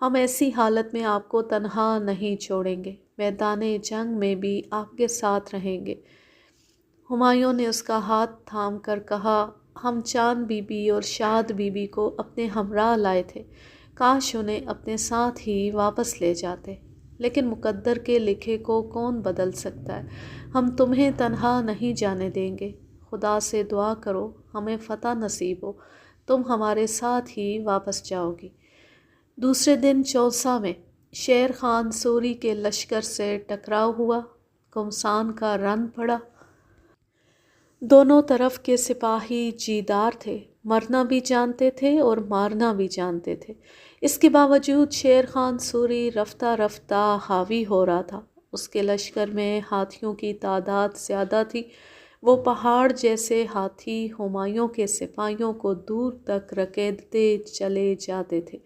ہم ایسی حالت میں آپ کو تنہا نہیں چھوڑیں گے، میدان جنگ میں بھی آپ کے ساتھ رہیں گے۔ ہمایوں نے اس کا ہاتھ تھام کر کہا، ہم چاند بی بی اور شاد بی بی کو اپنے ہمراہ لائے تھے، کاش انہیں اپنے ساتھ ہی واپس لے جاتے، لیکن مقدر کے لکھے کو کون بدل سکتا ہے؟ ہم تمہیں تنہا نہیں جانے دیں گے، خدا سے دعا کرو ہمیں فتح نصیب ہو، تم ہمارے ساتھ ہی واپس جاؤ گی۔ دوسرے دن چوسا میں شیر خان سوری کے لشکر سے ٹکراؤ ہوا، گھمسان کا رن پڑا۔ دونوں طرف کے سپاہی جیدار تھے، مرنا بھی جانتے تھے اور مارنا بھی جانتے تھے۔ اس کے باوجود شیر خان سوری رفتہ رفتہ حاوی ہو رہا تھا۔ اس کے لشکر میں ہاتھیوں کی تعداد زیادہ تھی، وہ پہاڑ جیسے ہاتھی ہمایوں کے سپاہیوں کو دور تک رکیدتے چلے جاتے تھے۔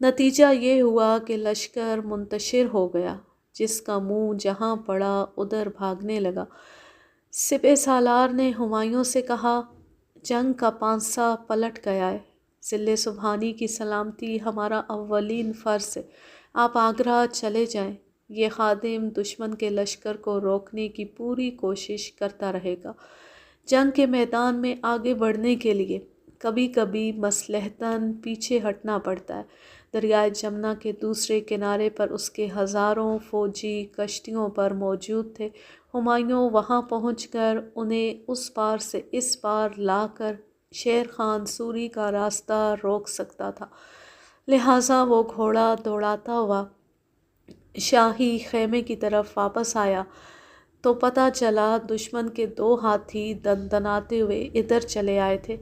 نتیجہ یہ ہوا کہ لشکر منتشر ہو گیا، جس کا منہ جہاں پڑا ادھر بھاگنے لگا۔ سپہ سالار نے ہمایوں سے کہا، جنگ کا پانسا پلٹ گیا ہے، ضلع سبحانی کی سلامتی ہمارا اولین فرض ہے، آپ آگرہ چلے جائیں، یہ خادم دشمن کے لشکر کو روکنے کی پوری کوشش کرتا رہے گا۔ جنگ کے میدان میں آگے بڑھنے کے لیے کبھی کبھی مصلحتاً پیچھے ہٹنا پڑتا ہے۔ دریائے جمنا کے دوسرے کنارے پر اس کے ہزاروں فوجی کشتیوں پر موجود تھے۔ ہمایوں وہاں پہنچ کر انہیں اس پار سے اس پار لا کر شیر خان سوری کا راستہ روک سکتا تھا، لہٰذا وہ گھوڑا دوڑاتا ہوا شاہی خیمے کی طرف واپس آیا تو پتہ چلا دشمن کے 2 ہاتھی دندناتے ہوئے ادھر چلے آئے تھے۔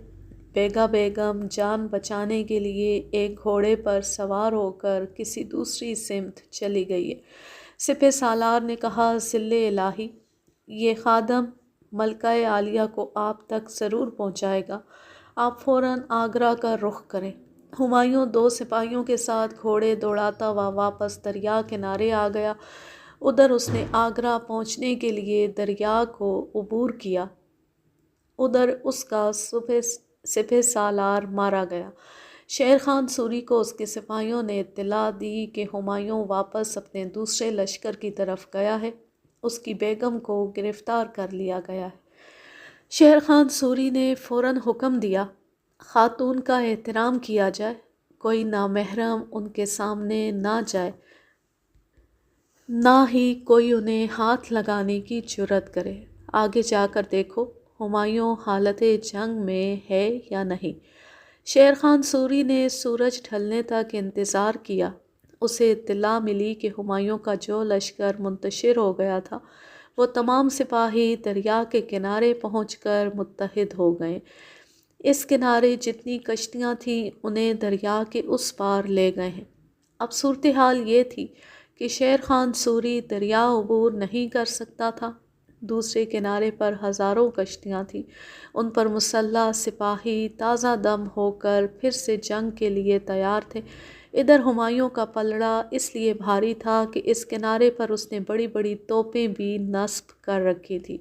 بیگا بیگم جان بچانے کے لیے ایک گھوڑے پر سوار ہو کر کسی دوسری سمت چلی گئی ہے۔ سپہ سالار نے کہا، ذلِ الہی، یہ خادم ملکہ عالیہ کو آپ تک ضرور پہنچائے گا، آپ فوراً آگرہ کا رخ کریں۔ ہمایوں 2 سپاہیوں کے ساتھ گھوڑے دوڑاتا ہوا واپس دریا کنارے آ گیا۔ ادھر اس نے آگرہ پہنچنے کے لیے دریا کو عبور کیا، ادھر اس کا سپہ سالار مارا گیا۔ شیر خان سوری کو اس کے سپاہیوں نے اطلاع دی کہ ہمایوں واپس اپنے دوسرے لشکر کی طرف گیا ہے، اس کی بیگم کو گرفتار کر لیا گیا ہے۔ شیر خان سوری نے فوراً حکم دیا، خاتون کا احترام کیا جائے، کوئی نامحرم ان کے سامنے نہ جائے، نہ ہی کوئی انہیں ہاتھ لگانے کی جرأت کرے۔ آگے جا کر دیکھو ہمایوں حالت جنگ میں ہے یا نہیں۔ شیر خان سوری نے سورج ڈھلنے تک انتظار کیا۔ اسے اطلاع ملی کہ ہمایوں کا جو لشکر منتشر ہو گیا تھا، وہ تمام سپاہی دریا کے کنارے پہنچ کر متحد ہو گئے۔ اس کنارے جتنی کشتیاں تھیں انہیں دریا کے اس پار لے گئے ہیں۔ اب صورتحال یہ تھی کہ شیر خان سوری دریا عبور نہیں کر سکتا تھا۔ دوسرے کنارے پر ہزاروں کشتیاں تھیں، ان پر مسلح سپاہی تازہ دم ہو کر پھر سے جنگ کے لیے تیار تھے۔ ادھر ہمایوں کا پلڑا اس لیے بھاری تھا کہ اس کنارے پر اس نے بڑی بڑی توپیں بھی نصب کر رکھی تھیں،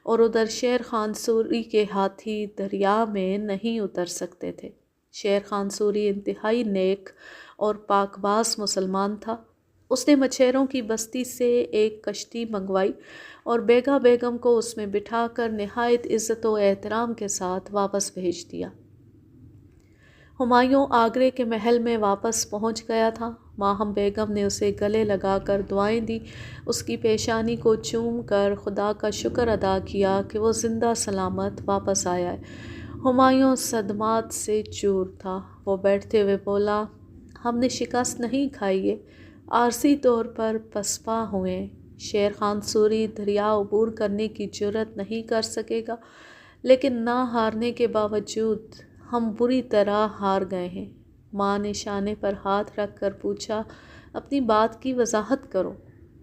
اور ادھر شیر خان سوری کے ہاتھی دریا میں نہیں اتر سکتے تھے۔ شیر خان سوری انتہائی نیک اور پاک باز مسلمان تھا۔ اس نے مچھیروں کی بستی سے ایک کشتی منگوائی اور بیگا بیگم کو اس میں بٹھا کر نہایت عزت و احترام کے ساتھ واپس بھیج دیا۔ ہمایوں آگرے کے محل میں واپس پہنچ گیا تھا۔ ماہم بیگم نے اسے گلے لگا کر دعائیں دیں، اس کی پیشانی کو چوم کر خدا کا شکر ادا کیا کہ وہ زندہ سلامت واپس آیا ہے۔ ہمایوں صدمات سے چور تھا۔ وہ بیٹھتے ہوئے بولا، ہم نے شکست نہیں کھائی ہے، عارضی طور پر پسپا ہوئے ہیں۔ شیر خان سوری دریا عبور کرنے کی جرأت نہیں کر سکے گا، لیکن نہ ہارنے کے باوجود ہم بری طرح ہار گئے ہیں۔ ماں نے شانے پر ہاتھ رکھ کر پوچھا، اپنی بات کی وضاحت کرو۔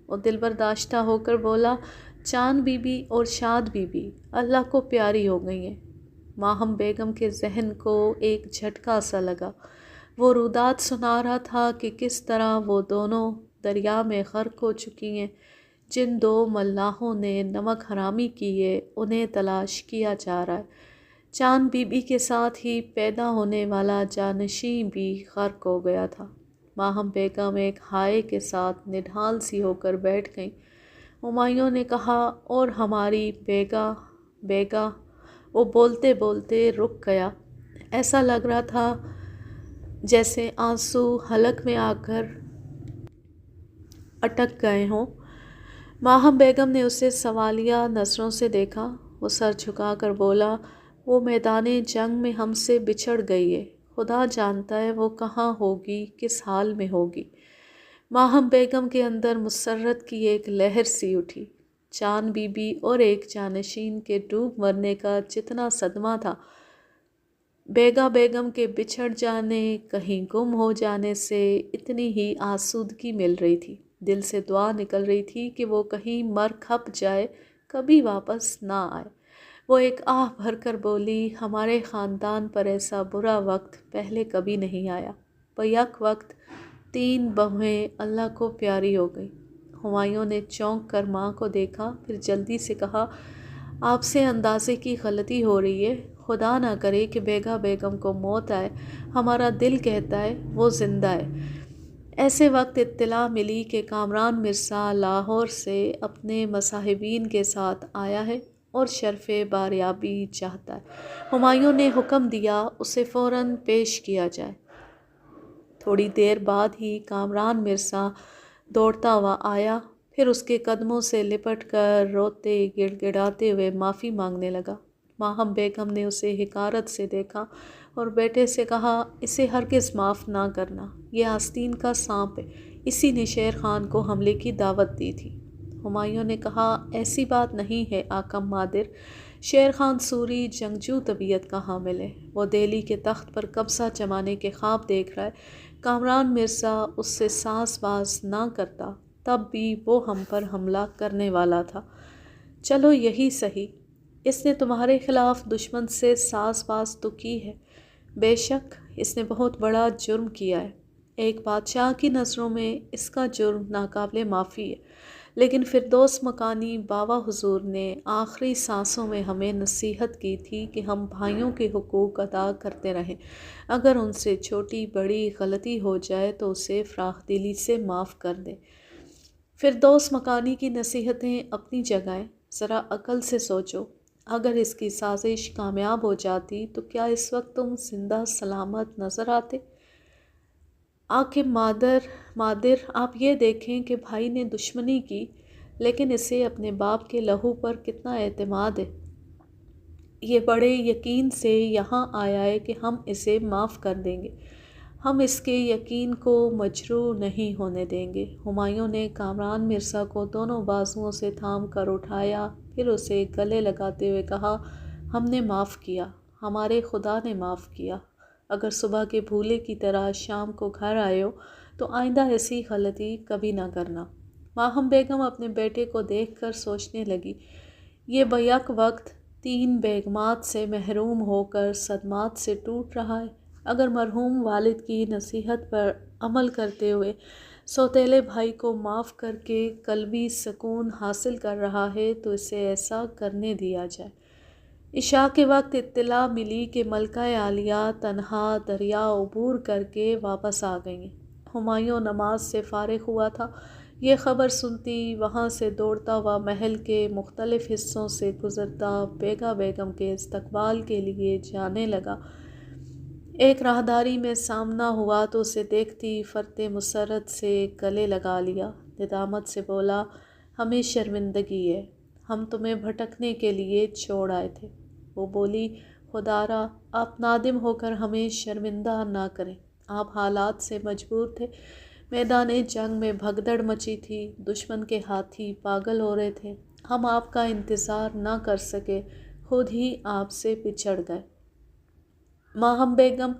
وہ دل برداشتہ ہو کر بولا، چاند بی بی اور شاد بی بی اللہ کو پیاری ہو گئی ہیں۔ ماہم بیگم کے ذہن کو ایک جھٹکا سا لگا۔ وہ رودات سنا رہا تھا کہ کس طرح وہ دونوں دریا میں غرق ہو چکی ہیں۔ جن 2 ملاحوں نے نمک حرامی کی ہے انہیں تلاش کیا جا رہا ہے۔ چاند بی بی کے ساتھ ہی پیدا ہونے والا جانشین بھی غرق ہو گیا تھا۔ ماہم بیگم ایک ہائے کے ساتھ نڈھال سی ہو کر بیٹھ گئیں۔ ہمایوں نے کہا، اور ہماری بیگا بیگا۔ وہ بولتے بولتے رک گیا۔ ایسا لگ رہا تھا جیسے آنسو حلق میں آ کر اٹک گئے ہوں۔ ماہم بیگم نے اسے سوالیہ نظروں سے دیکھا۔ وہ سر جھکا کر بولا، وہ میدان جنگ میں ہم سے بچھڑ گئی ہے، خدا جانتا ہے وہ کہاں ہوگی، کس حال میں ہوگی۔ ماہم بیگم کے اندر مسرت کی ایک لہر سی اٹھی۔ جان بی بی اور ایک جانشین کے ڈوب مرنے کا جتنا صدمہ تھا، بیگا بیگم کے بچھڑ جانے، کہیں گم ہو جانے سے اتنی ہی آسودگی مل رہی تھی۔ دل سے دعا نکل رہی تھی کہ وہ کہیں مر کھپ جائے، کبھی واپس نہ آئے۔ وہ ایک آہ بھر کر بولی، ہمارے خاندان پر ایسا برا وقت پہلے کبھی نہیں آیا۔ بیک وقت 3 بہویں اللہ کو پیاری ہو گئیں۔ ہمایوں نے چونک کر ماں کو دیکھا، پھر جلدی سے کہا، آپ سے اندازے کی غلطی ہو رہی ہے، خدا نہ کرے کہ بیگا بیگم کو موت آئے، ہمارا دل کہتا ہے وہ زندہ ہے۔ ایسے وقت اطلاع ملی کہ کامران مرزا لاہور سے اپنے مصاحبین کے ساتھ آیا ہے اور شرف باریابی چاہتا ہے۔ ہمایوں نے حکم دیا اسے فوراً پیش کیا جائے۔ تھوڑی دیر بعد ہی کامران مرزا دوڑتا ہوا آیا، پھر اس کے قدموں سے لپٹ کر روتے گڑ گڑاتے ہوئے معافی مانگنے لگا۔ ماہم بیگم نے اسے حقارت سے دیکھا اور بیٹے سے کہا، اسے ہرگز معاف نہ کرنا، یہ آستین کا سانپ ہے، اسی نے شیر خان کو حملے کی دعوت دی تھی۔ ہمایوں نے کہا، ایسی بات نہیں ہے آقا مادر، شیر خان سوری جنگجو طبیعت کا حامل ہے، وہ دہلی کے تخت پر قبضہ جمانے کے خواب دیکھ رہا ہے۔ کامران مرزا اس سے ساز باز نہ کرتا تب بھی وہ ہم پر حملہ کرنے والا تھا۔ چلو یہی سہی، اس نے تمہارے خلاف دشمن سے ساز باز تو کی ہے، بے شک اس نے بہت بڑا جرم کیا ہے، ایک بادشاہ کی نظروں میں اس کا جرم ناقابل معافی ہے، لیکن فردوس مکانی بابا حضور نے آخری سانسوں میں ہمیں نصیحت کی تھی کہ ہم بھائیوں کے حقوق ادا کرتے رہیں، اگر ان سے چھوٹی بڑی غلطی ہو جائے تو اسے فراخ دلی سے معاف کر دیں۔ فردوس مکانی کی نصیحتیں اپنی جگہ ہیں، ذرا عقل سے سوچو، اگر اس کی سازش کامیاب ہو جاتی تو کیا اس وقت تم زندہ سلامت نظر آتے؟ آخر مادر آپ یہ دیکھیں کہ بھائی نے دشمنی کی، لیکن اسے اپنے باپ کے لہو پر کتنا اعتماد ہے، یہ بڑے یقین سے یہاں آیا ہے کہ ہم اسے معاف کر دیں گے، ہم اس کے یقین کو مجروح نہیں ہونے دیں گے۔ ہمایوں نے کامران مرزا کو دونوں بازوؤں سے تھام کر اٹھایا، پھر اسے گلے لگاتے ہوئے کہا، ہم نے معاف کیا، ہمارے خدا نے معاف کیا، اگر صبح کے بھولے کی طرح شام کو گھر آئے ہو تو آئندہ ایسی غلطی کبھی نہ کرنا۔ ماہم بیگم اپنے بیٹے کو دیکھ کر سوچنے لگی، یہ بیک وقت 3 بیگمات سے محروم ہو کر صدمات سے ٹوٹ رہا ہے، اگر مرحوم والد کی نصیحت پر عمل کرتے ہوئے سوتیلے بھائی کو معاف کر کے قلبی سکون حاصل کر رہا ہے تو اسے ایسا کرنے دیا جائے۔ عشاء کے وقت اطلاع ملی کہ ملکہ عالیہ تنہا دریا عبور کر کے واپس آ گئی ہیں۔ ہمایوں نماز سے فارغ ہوا تھا، یہ خبر سنتی وہاں سے دوڑتا ہوا محل کے مختلف حصوں سے گزرتا بیگا بیگم کے استقبال کے لیے جانے لگا۔ ایک راہداری میں سامنا ہوا تو اسے دیکھتی فرتے مسرت سے گلے لگا لیا، ندامت سے بولا، ہمیں شرمندگی ہے، ہم تمہیں بھٹکنے کے لیے چھوڑ آئے تھے۔ وہ بولی، خدارا آپ نادم ہو کر ہمیں شرمندہ نہ کریں، آپ حالات سے مجبور تھے، میدان جنگ میں بھگدڑ مچی تھی، دشمن کے ہاتھی پاگل ہو رہے تھے، ہم آپ کا انتظار نہ کر سکے، خود ہی آپ سے بچھڑ گئے۔ ماہم بیگم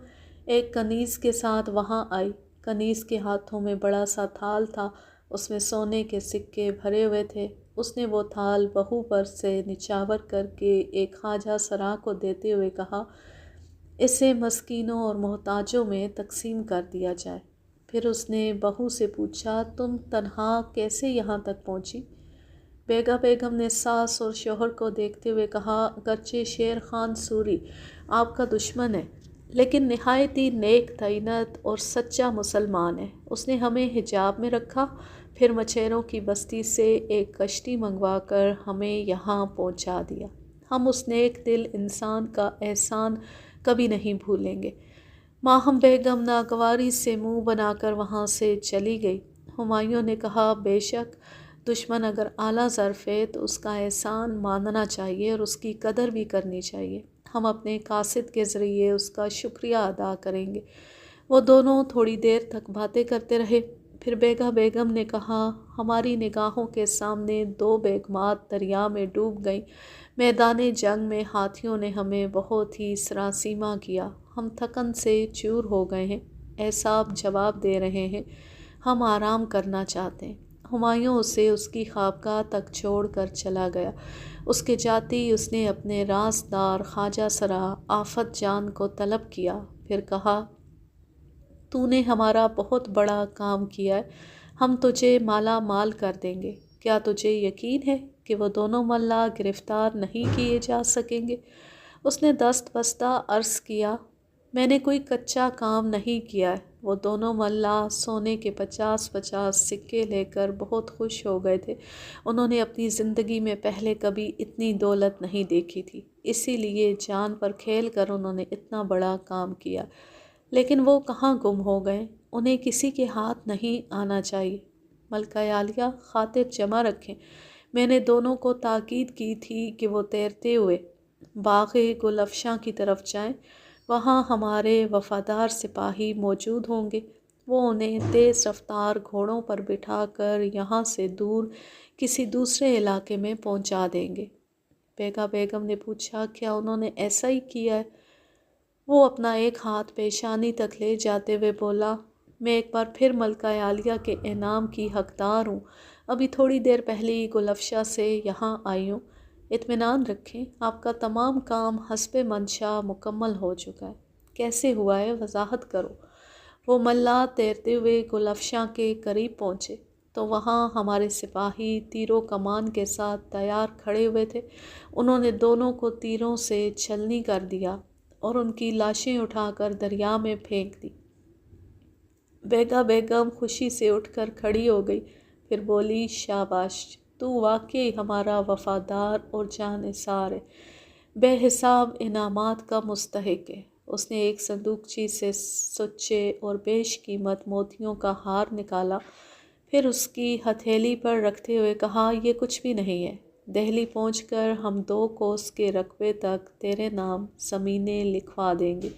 ایک کنیز کے ساتھ وہاں آئی، کنیز کے ہاتھوں میں بڑا سا تھال تھا، اس میں سونے کے سکے بھرے ہوئے تھے۔ اس نے وہ تھال بہو پر سے نچاور کر کے ایک خواجہ سرا کو دیتے ہوئے کہا، اسے مسکینوں اور محتاجوں میں تقسیم کر دیا جائے۔ پھر اس نے بہو سے پوچھا، تم تنہا کیسے یہاں تک پہنچی؟ بیگا بیگم نے ساس اور شوہر کو دیکھتے ہوئے کہا، اگرچہ شیر خان سوری آپ کا دشمن ہے، لیکن نہایت ہی نیک دینت اور سچا مسلمان ہے۔ اس نے ہمیں حجاب میں رکھا، پھر مچھیروں کی بستی سے ایک کشتی منگوا کر ہمیں یہاں پہنچا دیا۔ ہم اس نیک دل انسان کا احسان کبھی نہیں بھولیں گے۔ ماہم بیگم ناگواری سے منہ بنا کر وہاں سے چلی گئی۔ ہمایوں نے کہا، بے شک دشمن اگر اعلیٰ ظرف ہے تو اس کا احسان ماننا چاہیے اور اس کی قدر بھی کرنی چاہیے۔ ہم اپنے قاصد کے ذریعے اس کا شکریہ ادا کریں گے۔ وہ دونوں تھوڑی دیر تک باتیں کرتے رہے، پھر بیگا بیگم نے کہا، ہماری نگاہوں کے سامنے دو بیگمات دریا میں ڈوب گئیں۔ میدان جنگ میں ہاتھیوں نے ہمیں بہت ہی سراسیمہ کیا، ہم تھکن سے چور ہو گئے ہیں۔ اعصاب جواب دے رہے ہیں، ہم آرام کرنا چاہتے ہیں۔ ہمایوں اسے اس کی خوابگاہ تک چھوڑ کر چلا گیا۔ اس کے جاتے ہی اس نے اپنے رازدار خواجہ سرا آفت جان کو طلب کیا، پھر کہا، تو نے ہمارا بہت بڑا کام کیا ہے، ہم تجھے مالا مال کر دیں گے۔ کیا تجھے یقین ہے کہ وہ دونوں ملا گرفتار نہیں کیے جا سکیں گے؟ اس نے دست بستہ عرض کیا، میں نے کوئی کچا کام نہیں کیا ہے۔ وہ دونوں ملا سونے کے 50 سکے لے کر بہت خوش ہو گئے تھے۔ انہوں نے اپنی زندگی میں پہلے کبھی اتنی دولت نہیں دیکھی تھی، اسی لیے جان پر کھیل کر انہوں نے اتنا بڑا کام کیا۔ لیکن وہ کہاں گم ہو گئے؟ انہیں کسی کے ہاتھ نہیں آنا چاہیے۔ ملکہ عالیہ، خاطر جمع رکھیں، میں نے دونوں کو تاکید کی تھی کہ وہ تیرتے ہوئے باغ گل افشاں کی طرف جائیں، وہاں ہمارے وفادار سپاہی موجود ہوں گے۔ وہ انہیں تیز رفتار گھوڑوں پر بٹھا کر یہاں سے دور کسی دوسرے علاقے میں پہنچا دیں گے۔ بیگا بیگم نے پوچھا، کیا انہوں نے ایسا ہی کیا ہے؟ وہ اپنا ایک ہاتھ پیشانی تک لے جاتے ہوئے بولا، میں ایک بار پھر ملکہ عالیہ کے انعام کی حقدار ہوں۔ ابھی تھوڑی دیر پہلے ہی گل افشاں سے یہاں آئی ہوں۔ اطمینان رکھیں، آپ کا تمام کام حسب منشا مکمل ہو چکا ہے۔ کیسے ہوا ہے، وضاحت کرو۔ وہ ملا تیرتے ہوئے گل افشاں کے قریب پہنچے تو وہاں ہمارے سپاہی تیر و کمان کے ساتھ تیار کھڑے ہوئے تھے۔ انہوں نے دونوں کو تیروں سے چھلنی کر دیا اور ان کی لاشیں اٹھا کر دریا میں پھینک دی۔ بیگا بیگم خوشی سے اٹھ کر کھڑی ہو گئی، پھر بولی، شاباش، تو واقعی ہمارا وفادار اور جاں نثار ہے، بے حساب انعامات کا مستحق ہے۔ اس نے ایک صندوقچی سے سچے اور بیش قیمت موتیوں کا ہار نکالا، پھر اس کی ہتھیلی پر رکھتے ہوئے کہا، یہ کچھ بھی نہیں ہے، دہلی پہنچ کر ہم 2 کوس کے رقبے تک تیرے نام زمینیں لکھوا دیں گے۔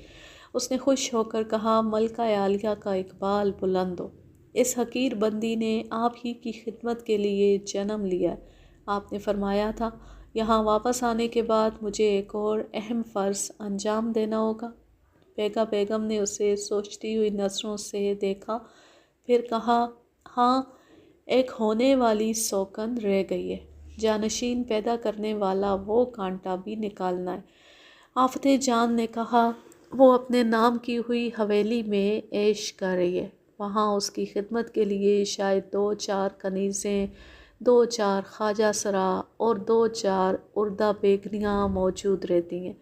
اس نے خوش ہو کر کہا، ملکہ عالیہ کا اقبال بلند ہو، اس حقیر بندی نے آپ ہی کی خدمت کے لیے جنم لیا ہے۔ آپ نے فرمایا تھا، یہاں واپس آنے کے بعد مجھے ایک اور اہم فرض انجام دینا ہوگا۔ بیگا بیگم نے اسے سوچتی ہوئی نظروں سے دیکھا، پھر کہا، ہاں، ایک ہونے والی سوکن رہ گئی ہے، جانشین پیدا کرنے والا وہ کانٹا بھی نکالنا ہے۔ آفت جان نے کہا، وہ اپنے نام کی ہوئی حویلی میں عیش کر رہی ہے، وہاں اس کی خدمت کے لیے شاید 2-4 کنیزیں، 2-4 خواجہ سرا اور 2-4 اردہ بیگنیاں موجود رہتی ہیں۔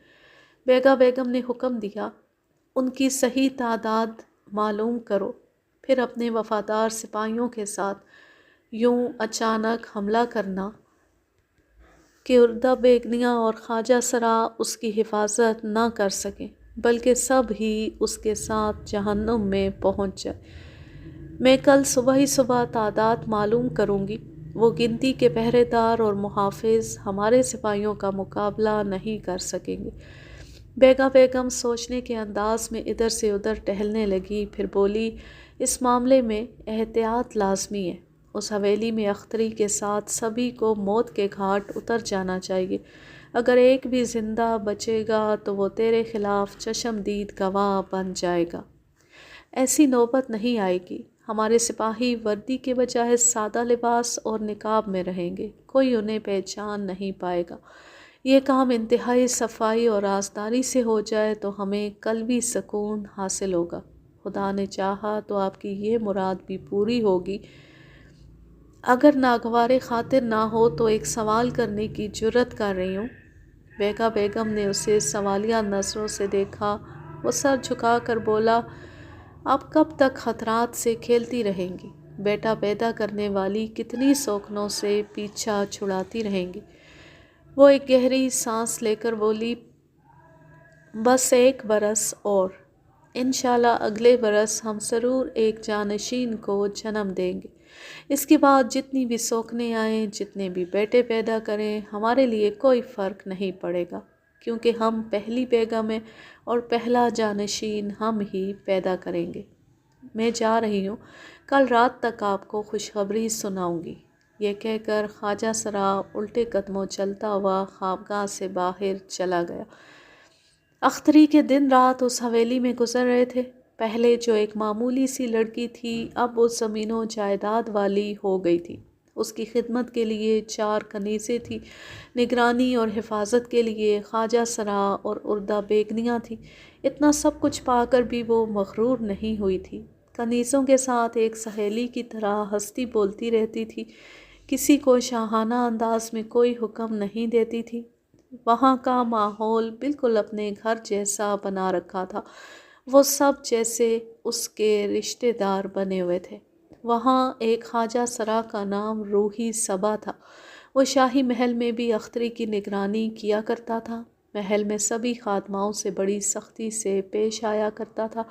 بیگا بیگم نے حکم دیا، ان کی صحیح تعداد معلوم کرو، پھر اپنے وفادار سپاہیوں کے ساتھ یوں اچانک حملہ کرنا کہ اردہ بیگنیاں اور خواجہ سرا اس کی حفاظت نہ کر سکیں، بلکہ سب ہی اس کے ساتھ جہنم میں پہنچ جائے۔ میں کل صبح ہی تعداد معلوم کروں گی۔ وہ گنتی کے پہرے دار اور محافظ ہمارے سپاہیوں کا مقابلہ نہیں کر سکیں گے۔ بیگا بیگم سوچنے کے انداز میں ادھر سے ادھر ٹہلنے لگی، پھر بولی، اس معاملے میں احتیاط لازمی ہے۔ اس حویلی میں اختری کے ساتھ سبھی کو موت کے گھاٹ اتر جانا چاہیے۔ اگر ایک بھی زندہ بچے گا تو وہ تیرے خلاف چشمدید گواہ بن جائے گا۔ ایسی نوبت نہیں آئے گی، ہمارے سپاہی وردی کے بجائے سادہ لباس اور نقاب میں رہیں گے، کوئی انہیں پہچان نہیں پائے گا۔ یہ کام انتہائی صفائی اور رازداری سے ہو جائے تو ہمیں قلبی سکون حاصل ہوگا۔ خدا نے چاہا تو آپ کی یہ مراد بھی پوری ہوگی۔ اگر ناگوار خاطر نہ ہو تو ایک سوال کرنے کی جرت کر رہی ہوں۔ بیگا بیگم نے اسے سوالیہ نظروں سے دیکھا، وہ سر جھکا کر بولا، آپ کب تک خطرات سے کھیلتی رہیں گی؟ بیٹا پیدا کرنے والی کتنی سوکنوں سے پیچھا چھڑاتی رہیں گی؟ وہ ایک گہری سانس لے کر بولی، بس 1 برس اور، انشاءاللہ اگلے برس ہم ضرور ایک جانشین کو جنم دیں گے۔ اس کے بعد جتنی بھی سوکھنے آئیں، جتنے بھی بیٹے پیدا کریں، ہمارے لیے کوئی فرق نہیں پڑے گا، کیونکہ ہم پہلی بیگم ہیں اور پہلا جانشین ہم ہی پیدا کریں گے۔ میں جا رہی ہوں، کل رات تک آپ کو خوشخبری سناؤں گی۔ یہ کہہ کر خواجہ سرا الٹے قدموں چلتا ہوا خوابگاہ سے باہر چلا گیا۔ اختری کے دن رات اس حویلی میں گزر رہے تھے۔ پہلے جو ایک معمولی سی لڑکی تھی، اب وہ زمین و جائیداد والی ہو گئی تھی۔ اس کی خدمت کے لیے 4 کنیزیں تھیں، نگرانی اور حفاظت کے لیے خواجہ سرا اور اردہ بیگنیاں تھیں۔ اتنا سب کچھ پا کر بھی وہ مغرور نہیں ہوئی تھی۔ کنیزوں کے ساتھ ایک سہیلی کی طرح ہنستی بولتی رہتی تھی، کسی کو شاہانہ انداز میں کوئی حکم نہیں دیتی تھی۔ وہاں کا ماحول بالکل اپنے گھر جیسا بنا رکھا تھا، وہ سب جیسے اس کے رشتہ دار بنے ہوئے تھے۔ وہاں ایک خواجہ سرا کا نام روحی صبا تھا، وہ شاہی محل میں بھی اختری کی نگرانی کیا کرتا تھا۔ محل میں سبھی خادماؤں سے بڑی سختی سے پیش آیا کرتا تھا،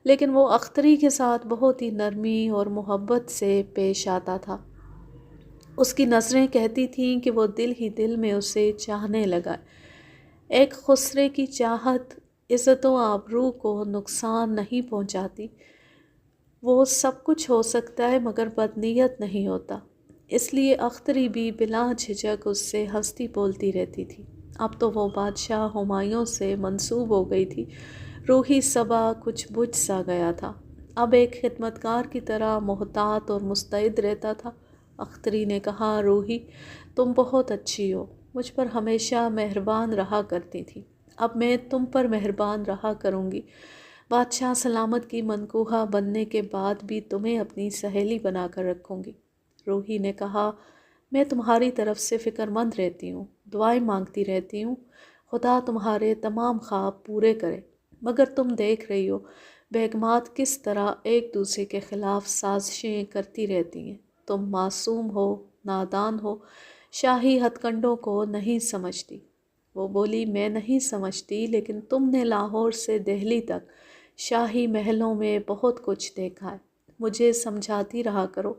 لیکن وہ اختری کے ساتھ بہت ہی نرمی اور محبت سے پیش آتا تھا۔ اس کی نظریں کہتی تھیں کہ وہ دل ہی دل میں اسے چاہنے لگا۔ ایک خسرے کی چاہت عزت و آبرو کو نقصان نہیں پہنچاتی۔ وہ سب کچھ ہو سکتا ہے مگر بدنیت نہیں ہوتا۔ اس لیے اختری بھی بلا جھجک اس سے ہنستی بولتی رہتی تھی۔ اب تو وہ بادشاہ ہمایوں سے منسوب ہو گئی تھی۔ روحی صبا کچھ بجھ سا گیا تھا، اب ایک خدمتگار کی طرح محتاط اور مستعد رہتا تھا۔ اختری نے کہا، روحی تم بہت اچھی ہو، مجھ پر ہمیشہ مہربان رہا کرتی تھی، اب میں تم پر مہربان رہا کروں گی۔ بادشاہ سلامت کی منقوہہ بننے کے بعد بھی تمہیں اپنی سہیلی بنا کر رکھوں گی۔ روحی نے کہا، میں تمہاری طرف سے فکر مند رہتی ہوں، دعائیں مانگتی رہتی ہوں، خدا تمہارے تمام خواب پورے کرے، مگر تم دیکھ رہی ہو بیگمات کس طرح ایک دوسرے کے خلاف سازشیں کرتی رہتی ہیں۔ تم معصوم ہو، نادان ہو، شاہی ہتھ کنڈوں کو نہیں سمجھتی۔ وہ بولی، میں نہیں سمجھتی، لیکن تم نے لاہور سے دہلی تک شاہی محلوں میں بہت کچھ دیکھا ہے، مجھے سمجھاتی رہا کرو۔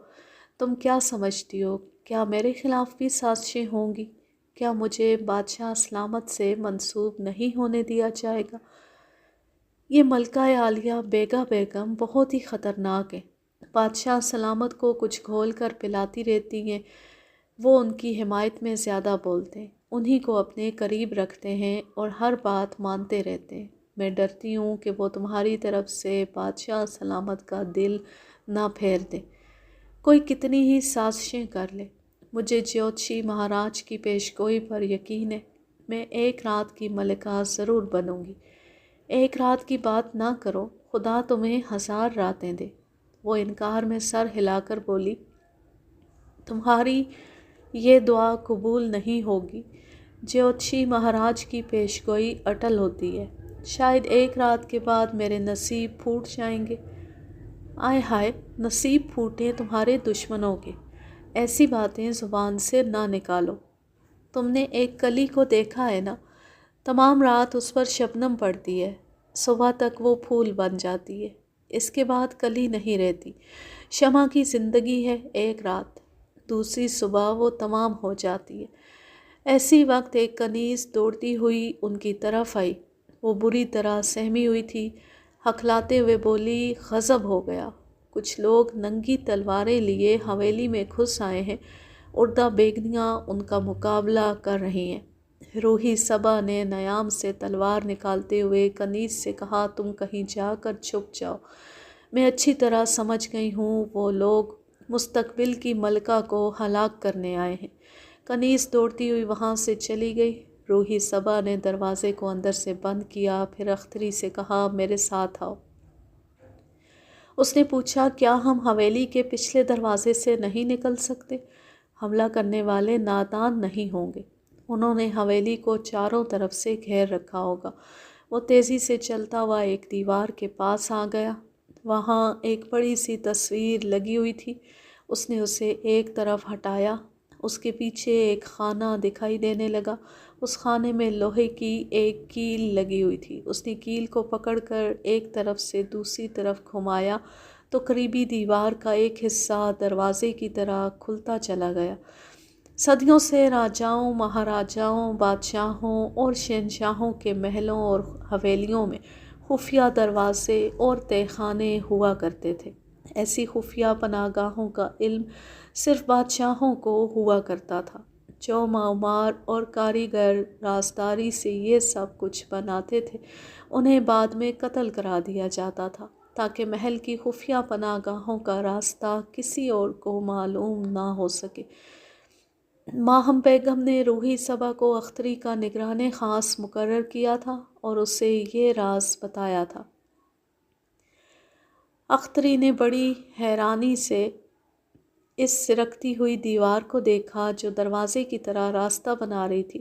تم کیا سمجھتی ہو، کیا میرے خلاف بھی سازشیں ہوں گی؟ کیا مجھے بادشاہ سلامت سے منسوب نہیں ہونے دیا جائے گا؟ یہ ملکہ عالیہ بیگا بیگم بہت ہی خطرناک ہے، بادشاہ سلامت کو کچھ گھول کر پلاتی رہتی ہیں، وہ ان کی حمایت میں زیادہ بولتے ہیں، انہی کو اپنے قریب رکھتے ہیں اور ہر بات مانتے رہتے ہیں۔ میں ڈرتی ہوں کہ وہ تمہاری طرف سے بادشاہ سلامت کا دل نہ پھیر دیں، کوئی کتنی ہی سازشیں کر لے۔ مجھے جیوتشی مہاراج کی پیشگوئی پر یقین ہے، میں 1 رات کی ملکہ ضرور بنوں گی۔ 1 رات کی بات نہ کرو، خدا تمہیں 1000 راتیں دے۔ وہ انکار میں سر ہلا کر بولی، تمہاری یہ دعا قبول نہیں ہوگی، جیوتشی مہاراج کی پیشگوئی اٹل ہوتی ہے، شاید 1 رات کے بعد میرے نصیب پھوٹ جائیں گے۔ آئے ہائے، نصیب پھوٹے تمہارے دشمنوں کے، ایسی باتیں زبان سے نہ نکالو۔ تم نے ایک کلی کو دیکھا ہے نا، تمام رات اس پر شبنم پڑتی ہے، صبح تک وہ پھول بن جاتی ہے، اس کے بعد کلی نہیں رہتی۔ شمع کی زندگی ہے 1 رات، دوسری صبح وہ تمام ہو جاتی ہے۔ ایسی وقت ایک کنیز دوڑتی ہوئی ان کی طرف آئی، وہ بری طرح سہمی ہوئی تھی، ہکلاتے ہوئے بولی، غضب ہو گیا، کچھ لوگ ننگی تلواریں لیے حویلی میں گھس آئے ہیں، اردہ بیگنیاں ان کا مقابلہ کر رہی ہیں۔ روحی صبا نے نیام سے تلوار نکالتے ہوئے کنیز سے کہا، تم کہیں جا کر چھپ جاؤ، میں اچھی طرح سمجھ گئی ہوں وہ لوگ مستقبل کی ملکہ کو ہلاک کرنے آئے ہیں۔ کنیز دوڑتی ہوئی وہاں سے چلی گئی۔ روحی صبا نے دروازے کو اندر سے بند کیا، پھر اختری سے کہا، میرے ساتھ آؤ۔ اس نے پوچھا، کیا ہم حویلی کے پچھلے دروازے سے نہیں نکل سکتے؟ حملہ کرنے والے نادان نہیں ہوں گے، انہوں نے حویلی کو چاروں طرف سے گھیر رکھا ہوگا، وہ تیزی سے چلتا ہوا ایک دیوار کے پاس آ گیا۔ وہاں ایک بڑی سی تصویر لگی ہوئی تھی۔ اس نے اسے ایک طرف ہٹایا۔ اس کے پیچھے ایک خانہ دکھائی دینے لگا۔ اس خانے میں لوہے کی ایک کیل لگی ہوئی تھی۔ اس نے کیل کو پکڑ کر ایک طرف سے دوسری طرف گھمایا تو قریبی دیوار کا ایک حصہ دروازے کی طرح کھلتا چلا گیا۔ صدیوں سے راجاؤں، مہاراجاؤں، بادشاہوں اور شہنشاہوں کے محلوں اور حویلیوں میں خفیہ دروازے اور تہہ خانے ہوا کرتے تھے۔ ایسی خفیہ پناہ گاہوں کا علم صرف بادشاہوں کو ہوا کرتا تھا۔ جو معمار اور کاریگر رازداری سے یہ سب کچھ بناتے تھے انہیں بعد میں قتل کرا دیا جاتا تھا تاکہ محل کی خفیہ پناہ گاہوں کا راستہ کسی اور کو معلوم نہ ہو سکے۔ ماہم بیگم نے روحی صبا کو اختری کا نگران خاص مقرر کیا تھا اور اسے یہ راز بتایا تھا۔ اختری نے بڑی حیرانی سے اس سرکتی ہوئی دیوار کو دیکھا جو دروازے کی طرح راستہ بنا رہی تھی۔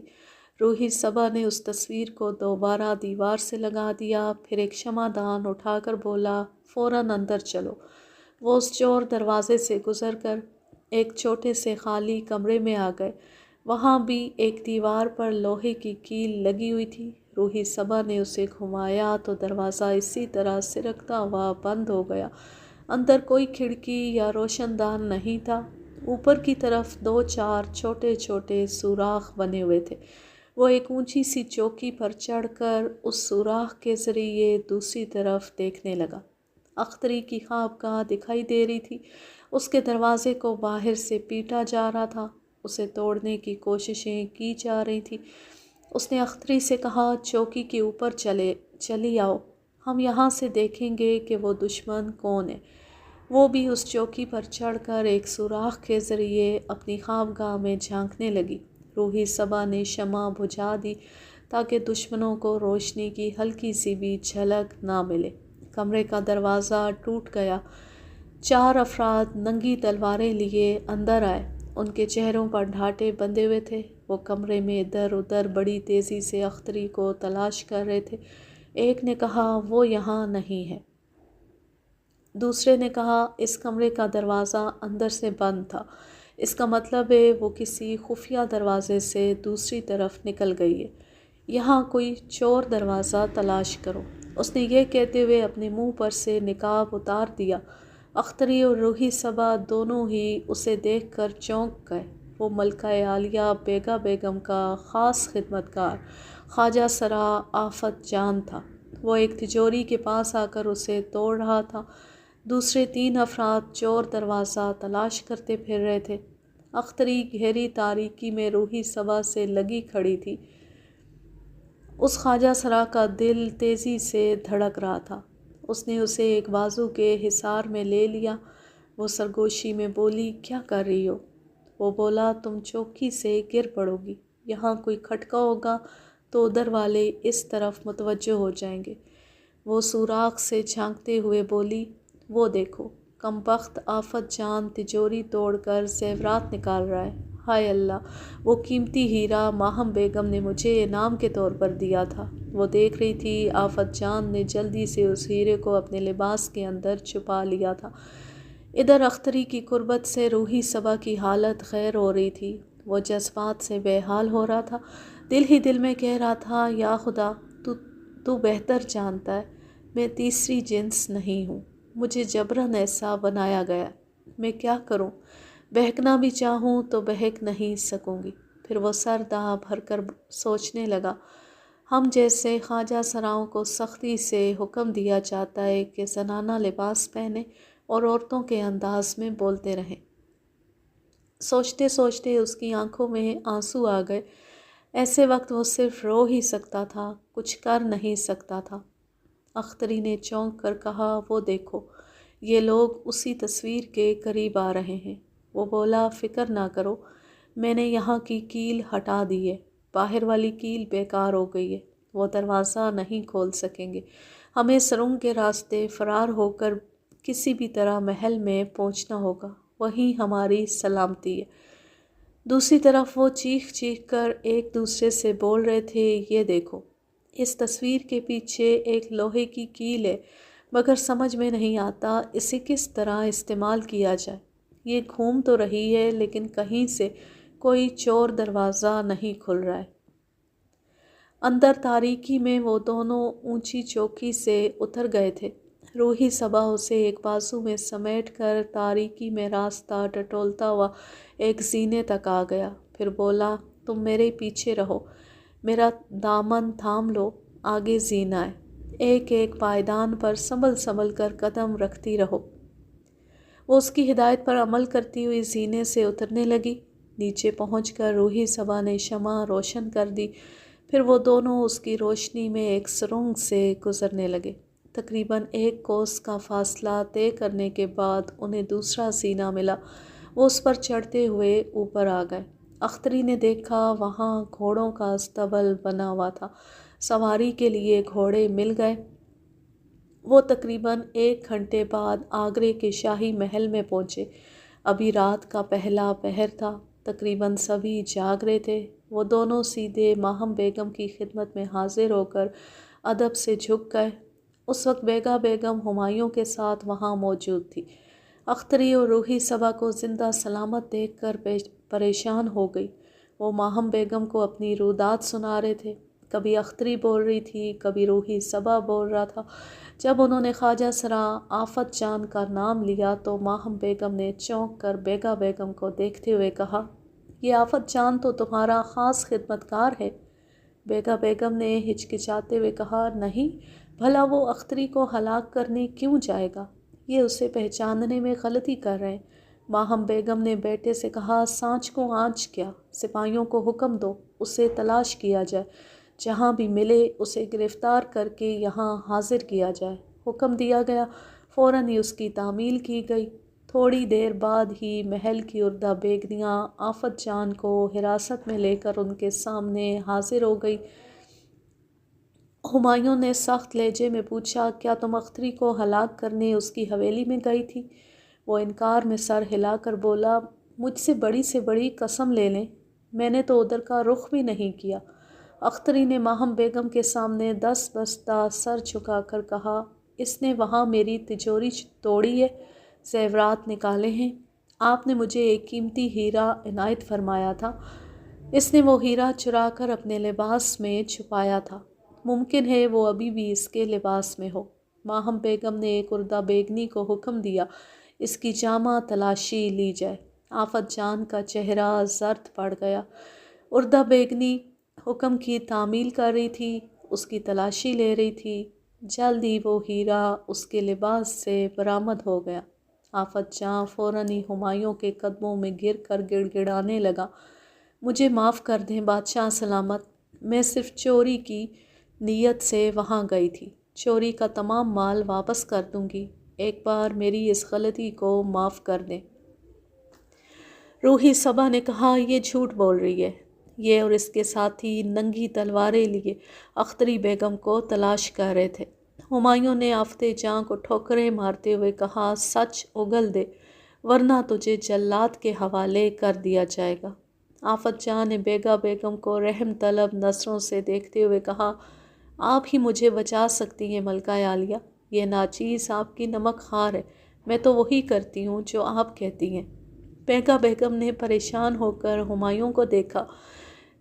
روحی صبا نے اس تصویر کو دوبارہ دیوار سے لگا دیا، پھر ایک شمع دان اٹھا کر بولا، فوراً اندر چلو۔ وہ اس چور دروازے سے گزر کر ایک چھوٹے سے خالی کمرے میں آ گئے۔ وہاں بھی ایک دیوار پر لوہے کی کیل لگی ہوئی تھی۔ روحی صبا نے اسے گھمایا تو دروازہ اسی طرح سرکتا ہوا بند ہو گیا۔ اندر کوئی کھڑکی یا روشن دان نہیں تھا۔ اوپر کی طرف 2-4 چھوٹے چھوٹے سوراخ بنے ہوئے تھے۔ وہ ایک اونچی سی چوکی پر چڑھ کر اس سوراخ کے ذریعے دوسری طرف دیکھنے لگا۔ اختری کی خوابگاہ دکھائی دے رہی تھی۔ اس کے دروازے کو باہر سے پیٹا جا رہا تھا، اسے توڑنے کی کوششیں کی جا رہی تھیں۔ اس نے اختری سے کہا، چوکی کے اوپر چلی آؤ، ہم یہاں سے دیکھیں گے کہ وہ دشمن کون ہے۔ وہ بھی اس چوکی پر چڑھ کر ایک سوراخ کے ذریعے اپنی خوابگاہ میں جھانکنے لگی۔ روحی صبا نے شمع بجھا دی تاکہ دشمنوں کو روشنی کی ہلکی سی بھی جھلک نہ ملے۔ کمرے کا دروازہ ٹوٹ گیا۔ 4 افراد ننگی تلواریں لیے اندر آئے۔ ان کے چہروں پر ڈھاٹے بندھے ہوئے تھے۔ وہ کمرے میں ادھر ادھر بڑی تیزی سے اختری کو تلاش کر رہے تھے۔ ایک نے کہا، وہ یہاں نہیں ہے۔ دوسرے نے کہا، اس کمرے کا دروازہ اندر سے بند تھا، اس کا مطلب ہے وہ کسی خفیہ دروازے سے دوسری طرف نکل گئی ہے۔ یہاں کوئی چور دروازہ تلاش کرو۔ اس نے یہ کہتے ہوئے اپنے منہ پر سے نقاب اتار دیا۔ اختری اور روحی صبا دونوں ہی اسے دیکھ کر چونک گئے۔ وہ ملکہ عالیہ بیگا بیگم کا خاص خدمتگار خواجہ سرا آفت جان تھا۔ وہ ایک تجوری کے پاس آ کر اسے توڑ رہا تھا۔ دوسرے 3 افراد چور دروازہ تلاش کرتے پھر رہے تھے۔ اختری گہری تاریکی میں روحی صبا سے لگی کھڑی تھی۔ اس خواجہ سرا کا دل تیزی سے دھڑک رہا تھا۔ اس نے اسے ایک بازو کے حصار میں لے لیا۔ وہ سرگوشی میں بولی، کیا کر رہی ہو؟ وہ بولا، تم چوکی سے گر پڑو گی، یہاں کوئی کھٹکا ہوگا تو ادھر والے اس طرف متوجہ ہو جائیں گے۔ وہ سوراخ سے جھانکتے ہوئے بولی، وہ دیکھو، کم بخت آفت جان تجوری توڑ کر زیورات نکال رہا ہے۔ ہائے اللہ، وہ قیمتی ہیرا ماہم بیگم نے مجھے انعام کے طور پر دیا تھا۔ وہ دیکھ رہی تھی آفت جان نے جلدی سے اس ہیرے کو اپنے لباس کے اندر چھپا لیا تھا۔ ادھر اختری کی قربت سے روحی صبا کی حالت خیر ہو رہی تھی۔ وہ جذبات سے بے حال ہو رہا تھا، دل ہی دل میں کہہ رہا تھا، یا خدا، تو بہتر جانتا ہے میں تیسری جنس نہیں ہوں، مجھے جبراً ایسا بنایا گیا، میں کیا کروں؟ بہکنا بھی چاہوں تو بہک نہیں سکوں گی۔ پھر وہ سر دہا بھر کر سوچنے لگا، ہم جیسے خواجہ سراؤں کو سختی سے حکم دیا جاتا ہے کہ زنانہ لباس پہنے اور عورتوں کے انداز میں بولتے رہیں۔ سوچتے سوچتے اس کی آنکھوں میں آنسو آ گئے۔ ایسے وقت وہ صرف رو ہی سکتا تھا، کچھ کر نہیں سکتا تھا۔ اختری نے چونک کر کہا، وہ دیکھو، یہ لوگ اسی تصویر کے قریب آ رہے ہیں۔ وہ بولا، فکر نہ کرو، میں نے یہاں کی کیل ہٹا دی ہے، باہر والی کیل بیکار ہو گئی ہے، وہ دروازہ نہیں کھول سکیں گے۔ ہمیں سرنگ کے راستے فرار ہو کر کسی بھی طرح محل میں پہنچنا ہوگا، وہیں ہماری سلامتی ہے۔ دوسری طرف وہ چیخ چیخ کر ایک دوسرے سے بول رہے تھے، یہ دیکھو، اس تصویر کے پیچھے ایک لوہے کی کیل ہے، مگر سمجھ میں نہیں آتا اسے کس طرح استعمال کیا جائے۔ یہ گھوم تو رہی ہے لیکن کہیں سے کوئی چور دروازہ نہیں کھل رہا ہے۔ اندر تاریکی میں وہ دونوں اونچی چوکی سے اتر گئے تھے۔ روحی صبا اسے ایک بازو میں سمیٹ کر تاریکی میں راستہ ٹٹولتا ہوا ایک زینے تک آ گیا، پھر بولا، تم میرے پیچھے رہو، میرا دامن تھام لو، آگے زینا ہے، ایک ایک پائیدان پر سنبھل سنبھل کر قدم رکھتی رہو۔ وہ اس کی ہدایت پر عمل کرتی ہوئی زینے سے اترنے لگی۔ نیچے پہنچ کر روحی صبا نے شمع روشن کر دی، پھر وہ دونوں اس کی روشنی میں ایک سرنگ سے گزرنے لگے۔ تقریباً 1 کوس کا فاصلہ طے کرنے کے بعد انہیں دوسرا زینہ ملا۔ وہ اس پر چڑھتے ہوئے اوپر آ گئے۔ اختری نے دیکھا وہاں گھوڑوں کا اصطبل بنا ہوا تھا، سواری کے لیے گھوڑے مل گئے۔ وہ تقریباً 1 گھنٹے بعد آگرے کے شاہی محل میں پہنچے۔ ابھی رات کا پہلا پہر تھا، تقریباً سبھی جاگ رہے تھے۔ وہ دونوں سیدھے ماہم بیگم کی خدمت میں حاضر ہو کر ادب سے جھک گئے۔ اس وقت بیگا بیگم ہمایوں کے ساتھ وہاں موجود تھی۔ اختری اور روحی صبا کو زندہ سلامت دیکھ کر پریشان ہو گئی۔ وہ ماہم بیگم کو اپنی روداد سنا رہے تھے، کبھی اختری بول رہی تھی، کبھی روحی صبا بول رہا تھا۔ جب انہوں نے خواجہ سرا آفت جان کا نام لیا تو ماہم بیگم نے چونک کر بیگا بیگم کو دیکھتے ہوئے کہا، یہ آفت جان تو تمہارا خاص خدمتگار ہے۔ بیگا بیگم نے ہچکچاتے ہوئے کہا، نہیں، بھلا وہ اختری کو ہلاک کرنے کیوں جائے گا؟ یہ اسے پہچاننے میں غلطی کر رہے ہیں۔ ماہم بیگم نے بیٹے سے کہا، سانچ کو آنچ کیا، سپاہیوں کو حکم دو، اسے تلاش کیا جائے، جہاں بھی ملے اسے گرفتار کر کے یہاں حاضر کیا جائے۔ حکم دیا گیا، فوراً ہی اس کی تعمیل کی گئی۔ تھوڑی دیر بعد ہی محل کی عردہ بیگنیاں آفت جان کو حراست میں لے کر ان کے سامنے حاضر ہو گئی۔ ہمایوں نے سخت لہجے میں پوچھا، کیا تم اختری کو ہلاک کرنے اس کی حویلی میں گئی تھی؟ وہ انکار میں سر ہلا کر بولا، مجھ سے بڑی قسم لے لیں، میں نے تو ادھر کا رخ بھی نہیں کیا۔ اختری نے ماہم بیگم کے سامنے دست بستہ سر جھکا کر کہا، اس نے وہاں میری تجوری توڑی ہے، زیورات نکالے ہیں۔ آپ نے مجھے ایک قیمتی ہیرا عنایت فرمایا تھا، اس نے وہ ہیرا چرا کر اپنے لباس میں چھپایا تھا، ممکن ہے وہ ابھی بھی اس کے لباس میں ہو۔ ماہم بیگم نے ایک عردہ بیگنی کو حکم دیا، اس کی جامہ تلاشی لی جائے۔ آفت جان کا چہرہ زرد پڑ گیا۔ عردہ بیگنی حکم کی تعمیل کر رہی تھی، اس کی تلاشی لے رہی تھی۔ جلد ہی وہ ہیرا اس کے لباس سے برآمد ہو گیا۔ آفت جان فوراً ہی ہمایوں کے قدموں میں گر کر گڑ گڑانے لگا، مجھے معاف کر دیں بادشاہ سلامت، میں صرف چوری کی نیت سے وہاں گئی تھی، چوری کا تمام مال واپس کر دوں گی، ایک بار میری اس غلطی کو معاف کر دیں۔ روحی صبا نے کہا، یہ جھوٹ بول رہی ہے۔ یہ اور اس کے ساتھی ننگی تلواریں لیے اختری بیگم کو تلاش کر رہے تھے۔ ہمایوں نے آفت جاں کو ٹھوکریں مارتے ہوئے کہا، سچ اگل دے ورنہ تجھے جلاد کے حوالے کر دیا جائے گا۔ آفت جاں نے بیگا بیگم کو رحم طلب نظروں سے دیکھتے ہوئے کہا، آپ ہی مجھے بچا سکتی ہیں ملکہ عالیہ، یہ ناچیز آپ کی نمک خوار ہے، میں تو وہی کرتی ہوں جو آپ کہتی ہیں۔ بیگا بیگم نے پریشان ہو کر ہمایوں کو دیکھا،